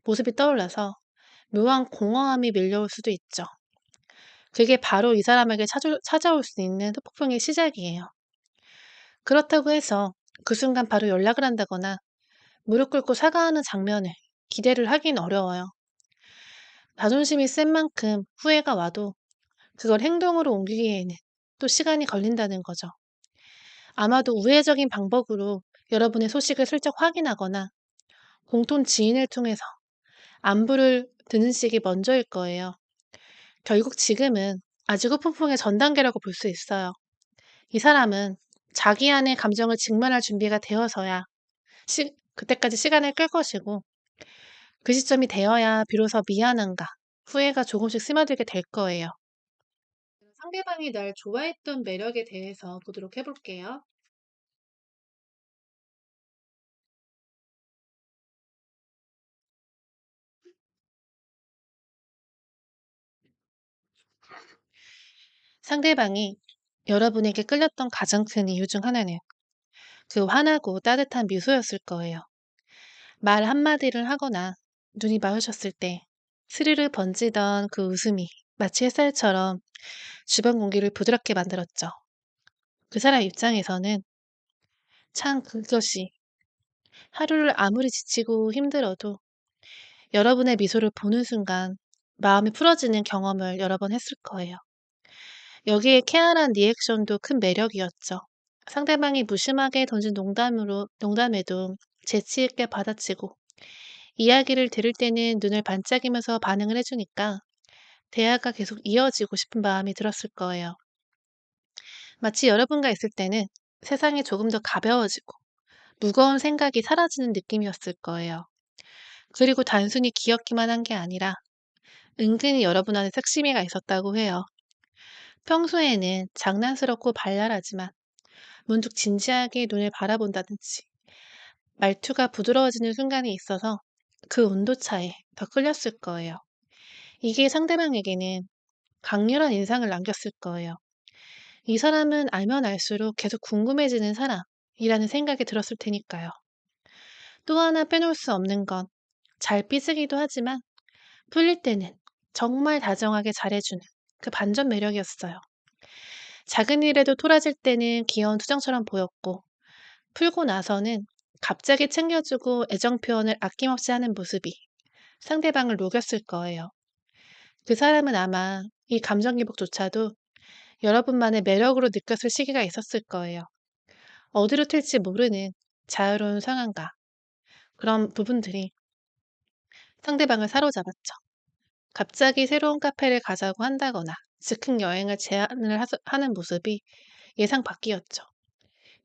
모습이 떠올라서 묘한 공허함이 밀려올 수도 있죠. 그게 바로 이 사람에게 찾아올 수 있는 폭풍의 시작이에요. 그렇다고 해서 그 순간 바로 연락을 한다거나 무릎 꿇고 사과하는 장면을 기대를 하긴 어려워요. 자존심이 센 만큼 후회가 와도 그걸 행동으로 옮기기에는 또 시간이 걸린다는 거죠. 아마도 우회적인 방법으로 여러분의 소식을 슬쩍 확인하거나 공통 지인을 통해서 안부를 듣는 식이 먼저일 거예요. 결국 지금은 아직 후폭풍의 전 단계라고 볼 수 있어요. 이 사람은 자기 안의 감정을 직면할 준비가 되어서야 그때까지 시간을 끌 것이고 그 시점이 되어야 비로소 미안함과 후회가 조금씩 스며들게 될 거예요. 상대방이 날 좋아했던 매력에 대해서 보도록 해볼게요. 상대방이 여러분에게 끌렸던 가장 큰 이유 중 하나는 그 환하고 따뜻한 미소였을 거예요. 말 한마디를 하거나 눈이 마주쳤을 때 스르르 번지던 그 웃음이 마치 햇살처럼 주변 공기를 부드럽게 만들었죠. 그 사람 입장에서는 참 그것이 하루를 아무리 지치고 힘들어도 여러분의 미소를 보는 순간 마음이 풀어지는 경험을 여러 번 했을 거예요. 여기에 쾌활한 리액션도 큰 매력이었죠. 상대방이 무심하게 던진 농담에도 재치 있게 받아치고 이야기를 들을 때는 눈을 반짝이면서 반응을 해주니까 대화가 계속 이어지고 싶은 마음이 들었을 거예요. 마치 여러분과 있을 때는 세상이 조금 더 가벼워지고 무거운 생각이 사라지는 느낌이었을 거예요. 그리고 단순히 귀엽기만 한 게 아니라 은근히 여러분 안에 색심이가 있었다고 해요. 평소에는 장난스럽고 발랄하지만 문득 진지하게 눈을 바라본다든지 말투가 부드러워지는 순간이 있어서 그 온도차에 더 끌렸을 거예요. 이게 상대방에게는 강렬한 인상을 남겼을 거예요. 이 사람은 알면 알수록 계속 궁금해지는 사람이라는 생각이 들었을 테니까요. 또 하나 빼놓을 수 없는 건 잘 삐지기도 하지만 풀릴 때는 정말 다정하게 잘해주는 그 반전 매력이었어요. 작은 일에도 토라질 때는 귀여운 투정처럼 보였고 풀고 나서는 갑자기 챙겨주고 애정 표현을 아낌없이 하는 모습이 상대방을 녹였을 거예요. 그 사람은 아마 이 감정 기복조차도 여러분만의 매력으로 느꼈을 시기가 있었을 거예요. 어디로 튈지 모르는 자유로운 상황과 그런 부분들이 상대방을 사로잡았죠. 갑자기 새로운 카페를 가자고 한다거나 즉흥 여행을 제안을 하는 모습이 예상 밖이었죠.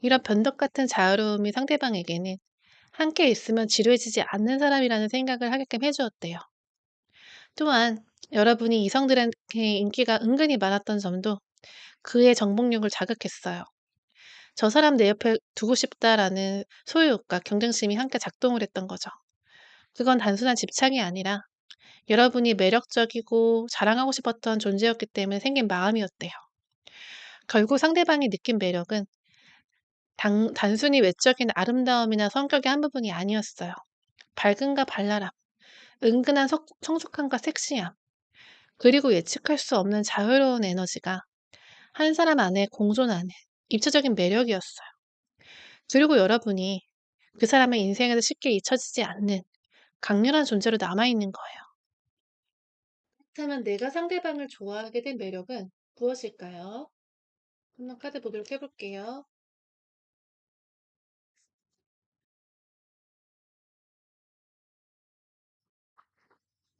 이런 변덕 같은 자유로움이 상대방에게는 함께 있으면 지루해지지 않는 사람이라는 생각을 하게끔 해주었대요. 또한 여러분이 이성들에게 인기가 은근히 많았던 점도 그의 정복력을 자극했어요. 저 사람 내 옆에 두고 싶다라는 소유욕과 경쟁심이 함께 작동을 했던 거죠. 그건 단순한 집착이 아니라 여러분이 매력적이고 자랑하고 싶었던 존재였기 때문에 생긴 마음이었대요. 결국 상대방이 느낀 매력은 단순히 외적인 아름다움이나 성격의 한 부분이 아니었어요. 밝음과 발랄함, 은근한 성숙함과 섹시함, 그리고 예측할 수 없는 자유로운 에너지가 한 사람 안에 공존하는 입체적인 매력이었어요. 그리고 여러분이 그 사람의 인생에서 쉽게 잊혀지지 않는 강렬한 존재로 남아있는 거예요. 그렇다면 내가 상대방을 좋아하게 된 매력은 무엇일까요? 한번 카드 보도록 해볼게요.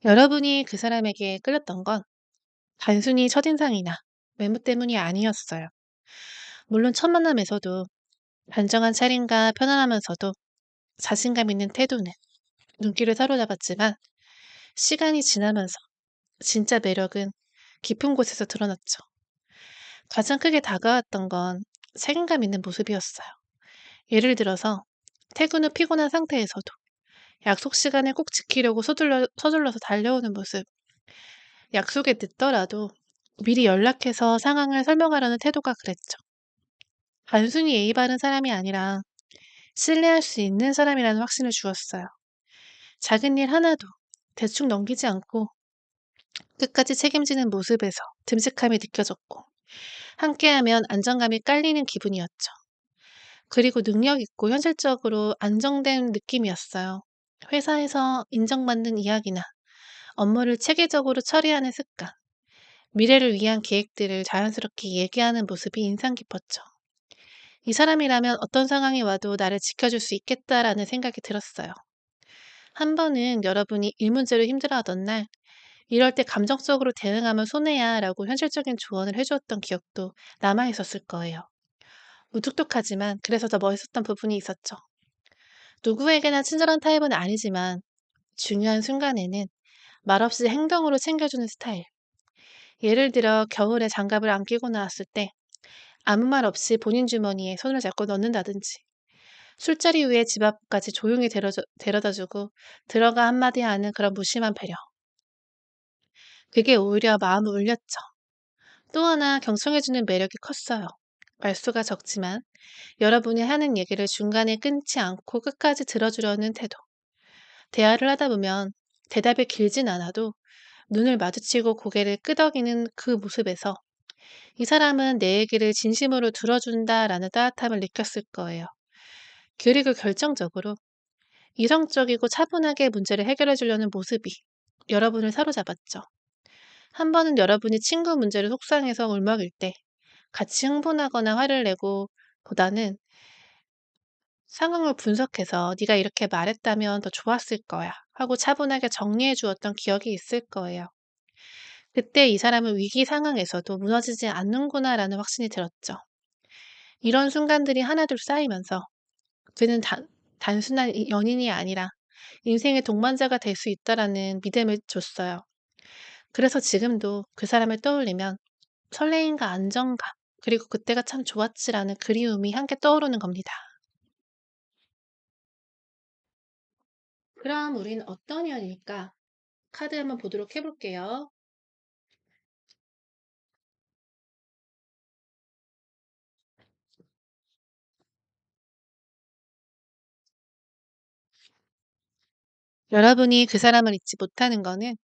여러분이 그 사람에게 끌렸던 건 단순히 첫인상이나 외모 때문이 아니었어요. 물론 첫 만남에서도 단정한 차림과 편안하면서도 자신감 있는 태도는 눈길을 사로잡았지만 시간이 지나면서 진짜 매력은 깊은 곳에서 드러났죠. 가장 크게 다가왔던 건 책임감 있는 모습이었어요. 예를 들어서 퇴근 후 피곤한 상태에서도 약속 시간을 꼭 지키려고 서둘러서 달려오는 모습, 약속에 늦더라도 미리 연락해서 상황을 설명하려는 태도가 그랬죠. 단순히 예의 바른 사람이 아니라 신뢰할 수 있는 사람이라는 확신을 주었어요. 작은 일 하나도 대충 넘기지 않고 끝까지 책임지는 모습에서 듬직함이 느껴졌고, 함께하면 안정감이 깔리는 기분이었죠. 그리고 능력 있고 현실적으로 안정된 느낌이었어요. 회사에서 인정받는 이야기나 업무를 체계적으로 처리하는 습관, 미래를 위한 계획들을 자연스럽게 얘기하는 모습이 인상 깊었죠. 이 사람이라면 어떤 상황이 와도 나를 지켜줄 수 있겠다라는 생각이 들었어요. 한 번은 여러분이 일 문제로 힘들어하던 날, 이럴 때 감정적으로 대응하면 손해야 라고 현실적인 조언을 해주었던 기억도 남아있었을 거예요. 무뚝뚝하지만 그래서 더 멋있었던 부분이 있었죠. 누구에게나 친절한 타입은 아니지만 중요한 순간에는 말없이 행동으로 챙겨주는 스타일. 예를 들어 겨울에 장갑을 안 끼고 나왔을 때 아무 말 없이 본인 주머니에 손을 잡고 넣는다든지, 술자리 후에 집 앞까지 조용히 데려다주고 들어가 한마디 하는 그런 무심한 배려. 그게 오히려 마음을 울렸죠. 또 하나 경청해주는 매력이 컸어요. 말수가 적지만 여러분이 하는 얘기를 중간에 끊지 않고 끝까지 들어주려는 태도. 대화를 하다 보면 대답이 길진 않아도 눈을 마주치고 고개를 끄덕이는 그 모습에서 이 사람은 내 얘기를 진심으로 들어준다라는 따뜻함을 느꼈을 거예요. 그리고 결정적으로 이성적이고 차분하게 문제를 해결해 주려는 모습이 여러분을 사로잡았죠. 한 번은 여러분이 친구 문제를 속상해서 울먹일 때 같이 흥분하거나 화를 내고 보다는 상황을 분석해서 네가 이렇게 말했다면 더 좋았을 거야 하고 차분하게 정리해 주었던 기억이 있을 거예요. 그때 이 사람은 위기 상황에서도 무너지지 않는구나라는 확신이 들었죠. 이런 순간들이 하나둘 쌓이면서 그는 단순한 연인이 아니라 인생의 동반자가 될 수 있다라는 믿음을 줬어요. 그래서 지금도 그 사람을 떠올리면 설레임과 안정감, 그리고 그때가 참 좋았지라는 그리움이 함께 떠오르는 겁니다. 그럼 우린 어떤 년일까? 카드 한번 보도록 해볼게요. 여러분이 그 사람을 잊지 못하는 거는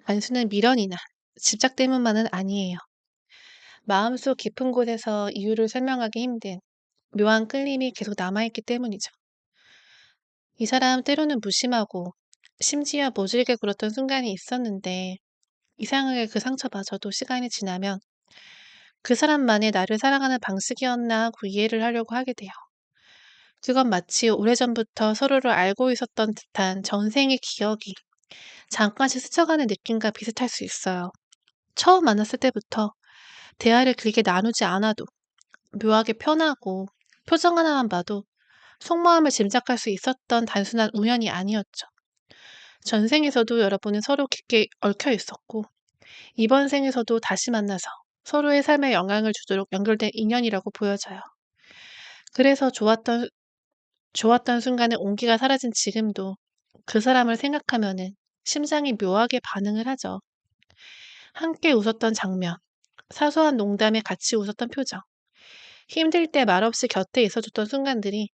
단순한 미련이나 집착 때문만은 아니에요. 마음속 깊은 곳에서 이유를 설명하기 힘든 묘한 끌림이 계속 남아있기 때문이죠. 이 사람 때로는 무심하고 심지어 모질게 굴었던 순간이 있었는데, 이상하게 그 상처마저도 시간이 지나면 그 사람만의 나를 사랑하는 방식이었나 하고 이해를 하려고 하게 돼요. 그건 마치 오래전부터 서로를 알고 있었던 듯한 전생의 기억이 잠깐씩 스쳐가는 느낌과 비슷할 수 있어요. 처음 만났을 때부터 대화를 길게 나누지 않아도 묘하게 편하고, 표정 하나만 봐도 속마음을 짐작할 수 있었던 단순한 우연이 아니었죠. 전생에서도 여러분은 서로 깊게 얽혀 있었고, 이번 생에서도 다시 만나서 서로의 삶에 영향을 주도록 연결된 인연이라고 보여져요. 그래서 좋았던 순간에 온기가 사라진 지금도 그 사람을 생각하면은 심장이 묘하게 반응을 하죠. 함께 웃었던 장면, 사소한 농담에 같이 웃었던 표정, 힘들 때 말없이 곁에 있어줬던 순간들이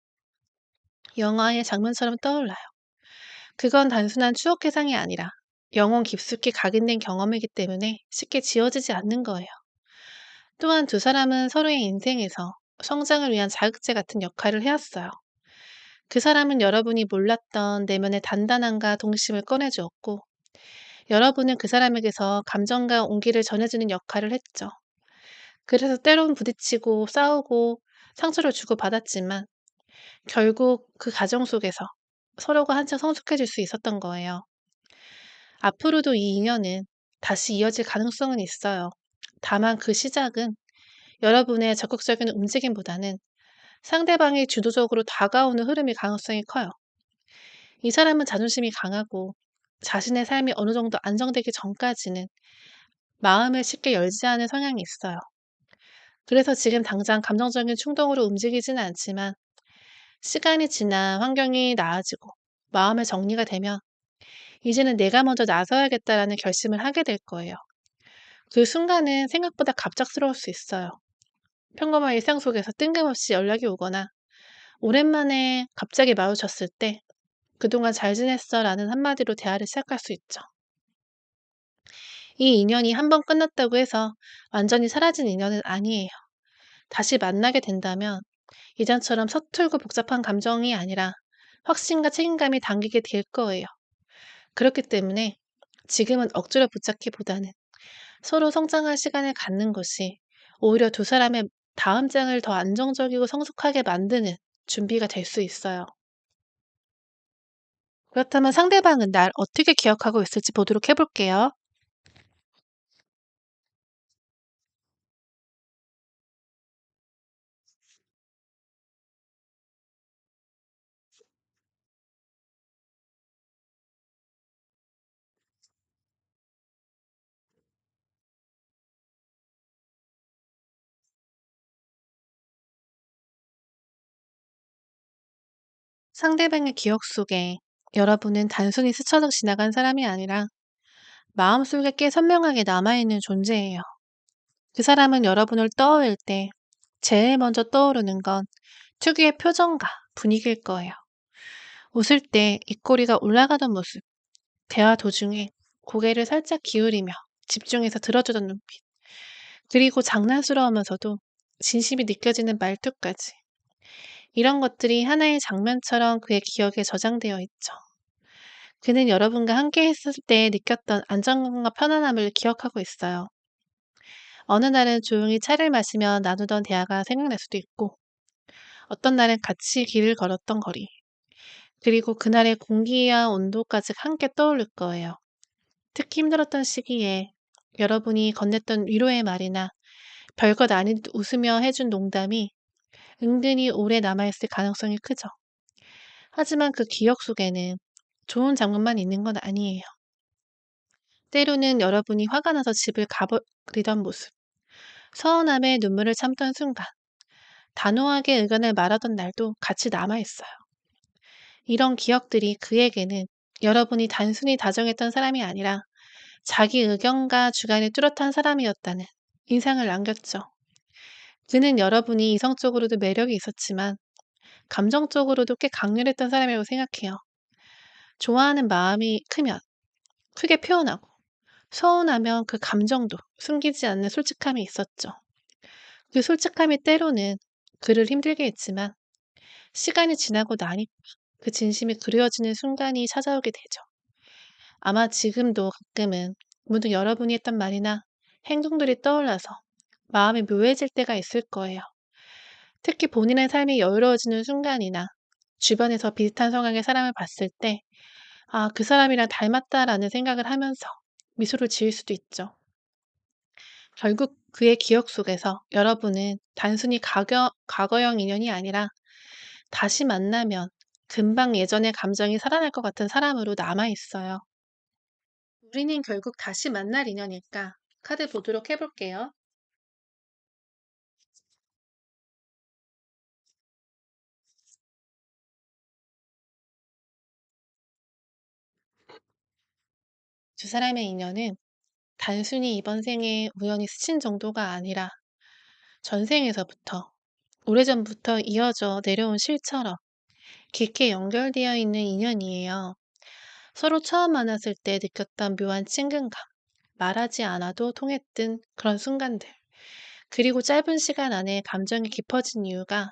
영화의 장면처럼 떠올라요. 그건 단순한 추억 회상이 아니라 영혼 깊숙이 각인된 경험이기 때문에 쉽게 지워지지 않는 거예요. 또한 두 사람은 서로의 인생에서 성장을 위한 자극제 같은 역할을 해왔어요. 그 사람은 여러분이 몰랐던 내면의 단단함과 동심을 꺼내주었고, 여러분은 그 사람에게서 감정과 온기를 전해주는 역할을 했죠. 그래서 때론 부딪히고 싸우고 상처를 주고받았지만 결국 그 과정 속에서 서로가 한층 성숙해질 수 있었던 거예요. 앞으로도 이 인연은 다시 이어질 가능성은 있어요. 다만 그 시작은 여러분의 적극적인 움직임보다는 상대방이 주도적으로 다가오는 흐름일 가능성이 커요. 이 사람은 자존심이 강하고 자신의 삶이 어느 정도 안정되기 전까지는 마음을 쉽게 열지 않은 성향이 있어요. 그래서 지금 당장 감정적인 충동으로 움직이지는 않지만 시간이 지나 환경이 나아지고 마음의 정리가 되면 이제는 내가 먼저 나서야겠다라는 결심을 하게 될 거예요. 그 순간은 생각보다 갑작스러울 수 있어요. 평범한 일상 속에서 뜬금없이 연락이 오거나 오랜만에 갑자기 마주쳤을 때 그동안 잘 지냈어 라는 한마디로 대화를 시작할 수 있죠. 이 인연이 한번 끝났다고 해서 완전히 사라진 인연은 아니에요. 다시 만나게 된다면 예전처럼 서툴고 복잡한 감정이 아니라 확신과 책임감이 담기게 될 거예요. 그렇기 때문에 지금은 억지로 붙잡기보다는 서로 성장할 시간을 갖는 것이 오히려 두 사람의 다음 장을 더 안정적이고 성숙하게 만드는 준비가 될 수 있어요. 그렇다면 상대방은 날 어떻게 기억하고 있을지 보도록 해볼게요. 상대방의 기억 속에 여러분은 단순히 스쳐 지나간 사람이 아니라 마음속에 꽤 선명하게 남아있는 존재예요. 그 사람은 여러분을 떠올릴 때 제일 먼저 떠오르는 건 특유의 표정과 분위기일 거예요. 웃을 때 입꼬리가 올라가던 모습, 대화 도중에 고개를 살짝 기울이며 집중해서 들어주던 눈빛, 그리고 장난스러우면서도 진심이 느껴지는 말투까지. 이런 것들이 하나의 장면처럼 그의 기억에 저장되어 있죠. 그는 여러분과 함께 했을 때 느꼈던 안정감과 편안함을 기억하고 있어요. 어느 날은 조용히 차를 마시며 나누던 대화가 생각날 수도 있고, 어떤 날은 같이 길을 걸었던 거리, 그리고 그날의 공기와 온도까지 함께 떠오를 거예요. 특히 힘들었던 시기에 여러분이 건넸던 위로의 말이나 별것 아닌 듯 웃으며 해준 농담이 은근히 오래 남아있을 가능성이 크죠. 하지만 그 기억 속에는 좋은 장면만 있는 건 아니에요. 때로는 여러분이 화가 나서 집을 가버리던 모습, 서운함에 눈물을 참던 순간, 단호하게 의견을 말하던 날도 같이 남아있어요. 이런 기억들이 그에게는 여러분이 단순히 다정했던 사람이 아니라 자기 의견과 주관이 뚜렷한 사람이었다는 인상을 남겼죠. 그는 여러분이 이성적으로도 매력이 있었지만 감정적으로도 꽤 강렬했던 사람이라고 생각해요. 좋아하는 마음이 크면 크게 표현하고 서운하면 그 감정도 숨기지 않는 솔직함이 있었죠. 그 솔직함이 때로는 그를 힘들게 했지만 시간이 지나고 나니까 그 진심이 그리워지는 순간이 찾아오게 되죠. 아마 지금도 가끔은 문득 여러분이 했던 말이나 행동들이 떠올라서 마음이 묘해질 때가 있을 거예요. 특히 본인의 삶이 여유로워지는 순간이나 주변에서 비슷한 성향의 사람을 봤을 때, 아, 그 사람이랑 닮았다라는 생각을 하면서 미소를 지을 수도 있죠. 결국 그의 기억 속에서 여러분은 단순히 과거형 인연이 아니라 다시 만나면 금방 예전의 감정이 살아날 것 같은 사람으로 남아 있어요. 우리는 결국 다시 만날 인연일까? 카드 보도록 해볼게요. 두 사람의 인연은 단순히 이번 생에 우연히 스친 정도가 아니라 전생에서부터 오래전부터 이어져 내려온 실처럼 깊게 연결되어 있는 인연이에요. 서로 처음 만났을 때 느꼈던 묘한 친근감, 말하지 않아도 통했던 그런 순간들, 그리고 짧은 시간 안에 감정이 깊어진 이유가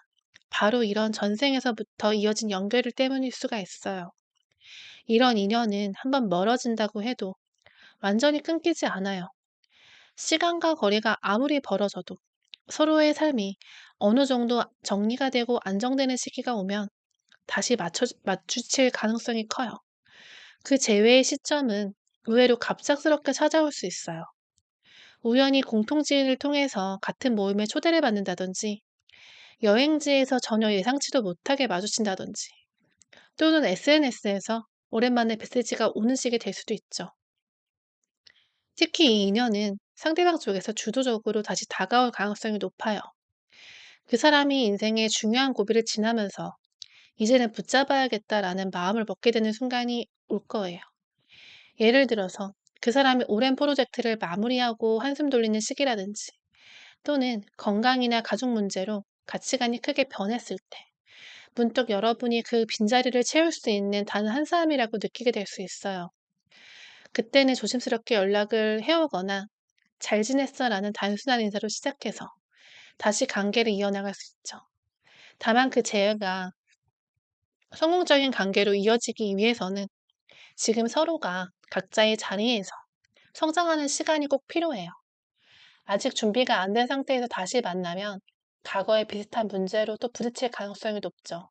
바로 이런 전생에서부터 이어진 연결 때문일 수가 있어요. 이런 인연은 한번 멀어진다고 해도 완전히 끊기지 않아요. 시간과 거리가 아무리 벌어져도 서로의 삶이 어느 정도 정리가 되고 안정되는 시기가 오면 다시 마주칠 가능성이 커요. 그 재회의 시점은 의외로 갑작스럽게 찾아올 수 있어요. 우연히 공통지인을 통해서 같은 모임에 초대를 받는다든지, 여행지에서 전혀 예상치도 못하게 마주친다든지, 또는 SNS에서 오랜만에 메시지가 오는 식이 될 수도 있죠. 특히 이 인연은 상대방 쪽에서 주도적으로 다시 다가올 가능성이 높아요. 그 사람이 인생의 중요한 고비를 지나면서 이제는 붙잡아야겠다라는 마음을 먹게 되는 순간이 올 거예요. 예를 들어서 그 사람이 오랜 프로젝트를 마무리하고 한숨 돌리는 시기라든지, 또는 건강이나 가족 문제로 가치관이 크게 변했을 때, 문득 여러분이 그 빈자리를 채울 수 있는 단 한 사람이라고 느끼게 될 수 있어요. 그때는 조심스럽게 연락을 해오거나 잘 지냈어 라는 단순한 인사로 시작해서 다시 관계를 이어나갈 수 있죠. 다만 그 재회가 성공적인 관계로 이어지기 위해서는 지금 서로가 각자의 자리에서 성장하는 시간이 꼭 필요해요. 아직 준비가 안 된 상태에서 다시 만나면 과거의 비슷한 문제로 또 부딪힐 가능성이 높죠.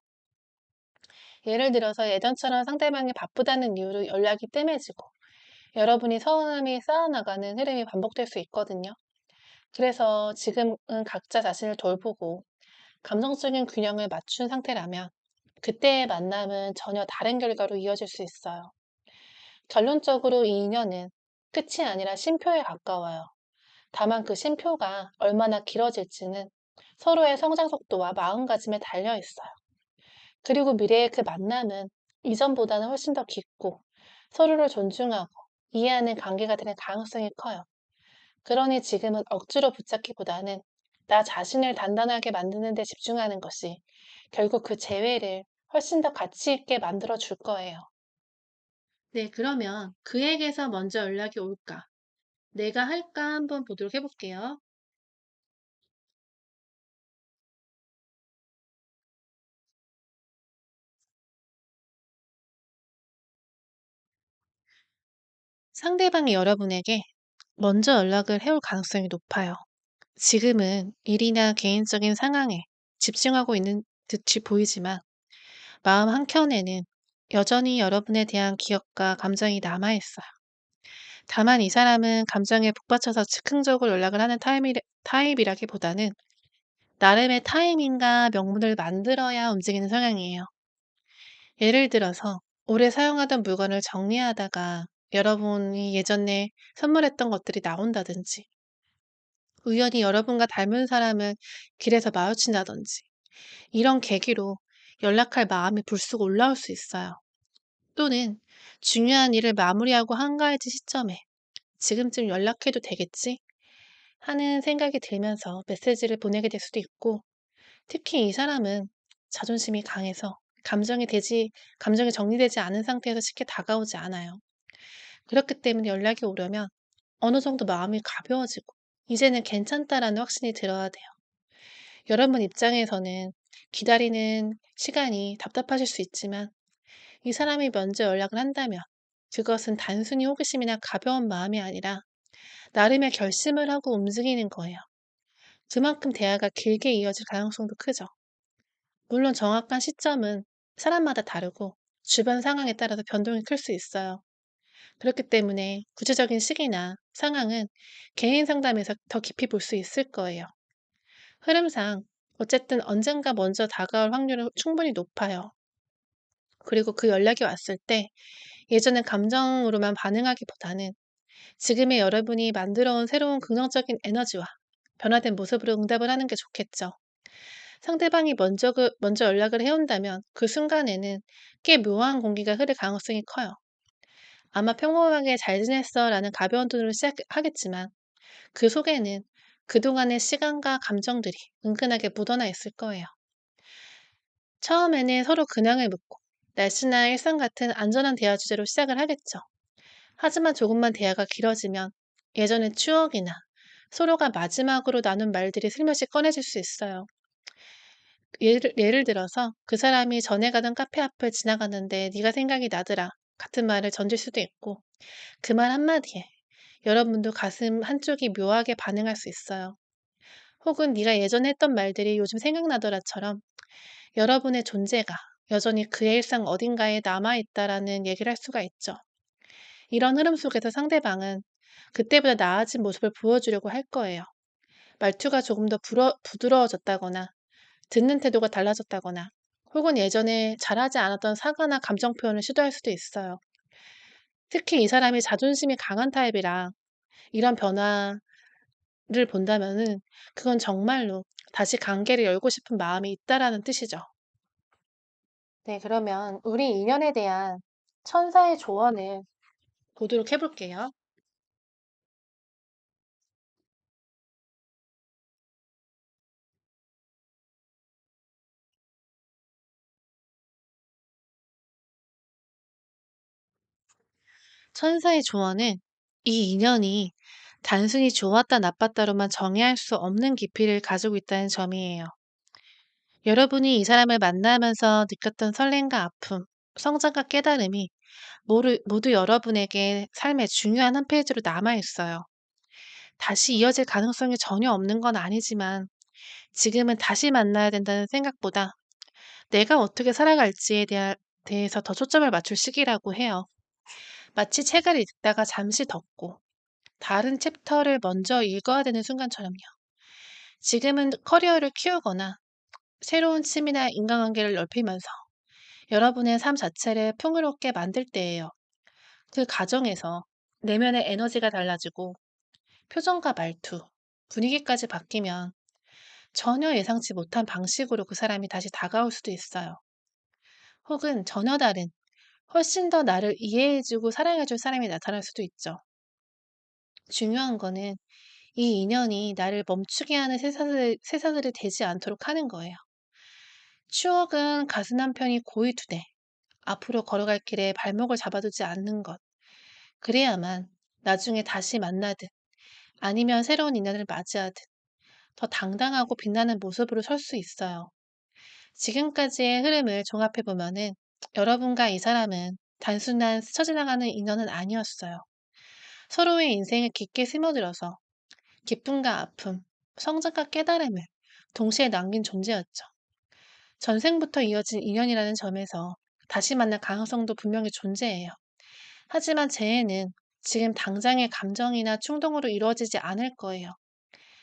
예를 들어서 예전처럼 상대방이 바쁘다는 이유로 연락이 뜸해지고 여러분이 서운함이 쌓아나가는 흐름이 반복될 수 있거든요. 그래서 지금은 각자 자신을 돌보고 감정적인 균형을 맞춘 상태라면 그때의 만남은 전혀 다른 결과로 이어질 수 있어요. 결론적으로 이 인연은 끝이 아니라 쉼표에 가까워요. 다만 그 쉼표가 얼마나 길어질지는 서로의 성장 속도와 마음가짐에 달려 있어요. 그리고 미래의 그 만남은 이전보다는 훨씬 더 깊고 서로를 존중하고 이해하는 관계가 되는 가능성이 커요. 그러니 지금은 억지로 붙잡기보다는 나 자신을 단단하게 만드는 데 집중하는 것이 결국 그 재회를 훨씬 더 가치 있게 만들어 줄 거예요. 네, 그러면 그에게서 먼저 연락이 올까? 내가 할까 한번 보도록 해볼게요. 상대방이 여러분에게 먼저 연락을 해올 가능성이 높아요. 지금은 일이나 개인적인 상황에 집중하고 있는 듯이 보이지만 마음 한켠에는 여전히 여러분에 대한 기억과 감정이 남아있어요. 다만 이 사람은 감정에 북받쳐서 즉흥적으로 연락을 하는 타입이라기보다는 나름의 타이밍과 명분을 만들어야 움직이는 성향이에요. 예를 들어서 오래 사용하던 물건을 정리하다가 여러분이 예전에 선물했던 것들이 나온다든지, 우연히 여러분과 닮은 사람을 길에서 마주친다든지, 이런 계기로 연락할 마음이 불쑥 올라올 수 있어요. 또는 중요한 일을 마무리하고 한가해진 시점에 지금쯤 연락해도 되겠지? 하는 생각이 들면서 메시지를 보내게 될 수도 있고, 특히 이 사람은 자존심이 강해서 감정이 정리되지 않은 상태에서 쉽게 다가오지 않아요. 그렇기 때문에 연락이 오려면 어느 정도 마음이 가벼워지고, 이제는 괜찮다라는 확신이 들어야 돼요. 여러분 입장에서는 기다리는 시간이 답답하실 수 있지만, 이 사람이 먼저 연락을 한다면 그것은 단순히 호기심이나 가벼운 마음이 아니라 나름의 결심을 하고 움직이는 거예요. 그만큼 대화가 길게 이어질 가능성도 크죠. 물론 정확한 시점은 사람마다 다르고 주변 상황에 따라서 변동이 클 수 있어요. 그렇기 때문에 구체적인 시기나 상황은 개인 상담에서 더 깊이 볼 수 있을 거예요. 흐름상 어쨌든 언젠가 먼저 다가올 확률은 충분히 높아요. 그리고 그 연락이 왔을 때 예전의 감정으로만 반응하기보다는 지금의 여러분이 만들어온 새로운 긍정적인 에너지와 변화된 모습으로 응답을 하는 게 좋겠죠. 상대방이 먼저 연락을 해온다면 그 순간에는 꽤 묘한 공기가 흐를 가능성이 커요. 아마 평범하게 잘 지냈어 라는 가벼운 톤으로 시작하겠지만 그 속에는 그동안의 시간과 감정들이 은근하게 묻어나 있을 거예요. 처음에는 서로 근황을 묻고 날씨나 일상 같은 안전한 대화 주제로 시작을 하겠죠. 하지만 조금만 대화가 길어지면 예전의 추억이나 서로가 마지막으로 나눈 말들이 슬며시 꺼내질 수 있어요. 예를 들어서 그 사람이 전에 가던 카페 앞을 지나갔는데 네가 생각이 나더라 같은 말을 던질 수도 있고 그 말 한마디에 여러분도 가슴 한쪽이 묘하게 반응할 수 있어요. 혹은 네가 예전에 했던 말들이 요즘 생각나더라처럼 여러분의 존재가 여전히 그의 일상 어딘가에 남아있다라는 얘기를 할 수가 있죠. 이런 흐름 속에서 상대방은 그때보다 나아진 모습을 보여주려고 할 거예요. 말투가 조금 더 부드러워졌다거나 듣는 태도가 달라졌다거나 혹은 예전에 잘하지 않았던 사과나 감정 표현을 시도할 수도 있어요. 특히 이 사람이 자존심이 강한 타입이라 이런 변화를 본다면은 그건 정말로 다시 관계를 열고 싶은 마음이 있다라는 뜻이죠. 네, 그러면 우리 인연에 대한 천사의 조언을 보도록 해볼게요. 천사의 조언은 이 인연이 단순히 좋았다 나빴다로만 정의할 수 없는 깊이를 가지고 있다는 점이에요. 여러분이 이 사람을 만나면서 느꼈던 설렘과 아픔, 성장과 깨달음이 모두 여러분에게 삶의 중요한 한 페이지로 남아있어요. 다시 이어질 가능성이 전혀 없는 건 아니지만 지금은 다시 만나야 된다는 생각보다 내가 어떻게 살아갈지에 대해서 더 초점을 맞출 시기라고 해요. 마치 책을 읽다가 잠시 덮고 다른 챕터를 먼저 읽어야 되는 순간처럼요. 지금은 커리어를 키우거나 새로운 취미나 인간관계를 넓히면서 여러분의 삶 자체를 풍요롭게 만들 때예요. 그 과정에서 내면의 에너지가 달라지고 표정과 말투, 분위기까지 바뀌면 전혀 예상치 못한 방식으로 그 사람이 다시 다가올 수도 있어요. 혹은 전혀 다른, 훨씬 더 나를 이해해주고 사랑해줄 사람이 나타날 수도 있죠. 중요한 거는 이 인연이 나를 멈추게 하는 쇠사슬이 되지 않도록 하는 거예요. 추억은 가슴 한편이 고이 두되 앞으로 걸어갈 길에 발목을 잡아두지 않는 것. 그래야만 나중에 다시 만나든 아니면 새로운 인연을 맞이하든 더 당당하고 빛나는 모습으로 설 수 있어요. 지금까지의 흐름을 종합해보면은 여러분과 이 사람은 단순한 스쳐 지나가는 인연은 아니었어요. 서로의 인생을 깊게 스며들어서 기쁨과 아픔, 성장과 깨달음을 동시에 남긴 존재였죠. 전생부터 이어진 인연이라는 점에서 다시 만날 가능성도 분명히 존재해요. 하지만 재해는 지금 당장의 감정이나 충동으로 이루어지지 않을 거예요.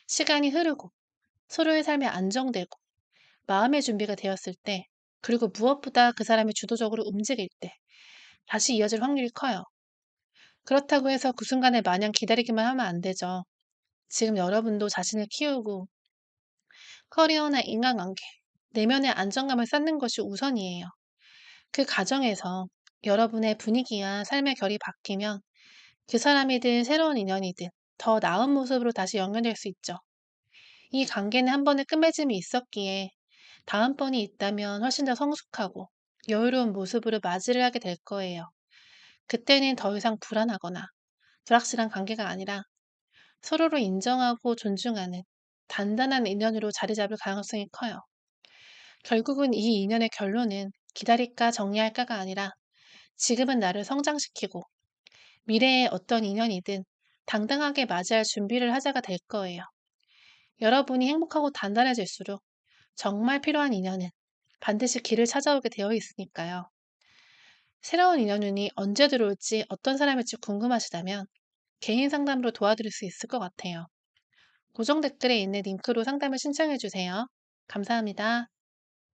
시간이 흐르고 서로의 삶이 안정되고 마음의 준비가 되었을 때, 그리고 무엇보다 그 사람이 주도적으로 움직일 때 다시 이어질 확률이 커요. 그렇다고 해서 그 순간에 마냥 기다리기만 하면 안 되죠. 지금 여러분도 자신을 키우고 커리어나 인간관계, 내면의 안정감을 쌓는 것이 우선이에요. 그 과정에서 여러분의 분위기와 삶의 결이 바뀌면 그 사람이든 새로운 인연이든 더 나은 모습으로 다시 연결될 수 있죠. 이 관계는 한 번의 끝맺음이 있었기에 다음번이 있다면 훨씬 더 성숙하고 여유로운 모습으로 맞이를 하게 될 거예요. 그때는 더 이상 불안하거나 불확실한 관계가 아니라 서로를 인정하고 존중하는 단단한 인연으로 자리 잡을 가능성이 커요. 결국은 이 인연의 결론은 기다릴까 정리할까가 아니라 지금은 나를 성장시키고 미래의 어떤 인연이든 당당하게 맞이할 준비를 하자가 될 거예요. 여러분이 행복하고 단단해질수록 정말 필요한 인연은 반드시 길을 찾아오게 되어 있으니까요. 새로운 인연운이 언제 들어올지 어떤 사람일지 궁금하시다면 개인 상담으로 도와드릴 수 있을 것 같아요. 고정 댓글에 있는 링크로 상담을 신청해 주세요. 감사합니다.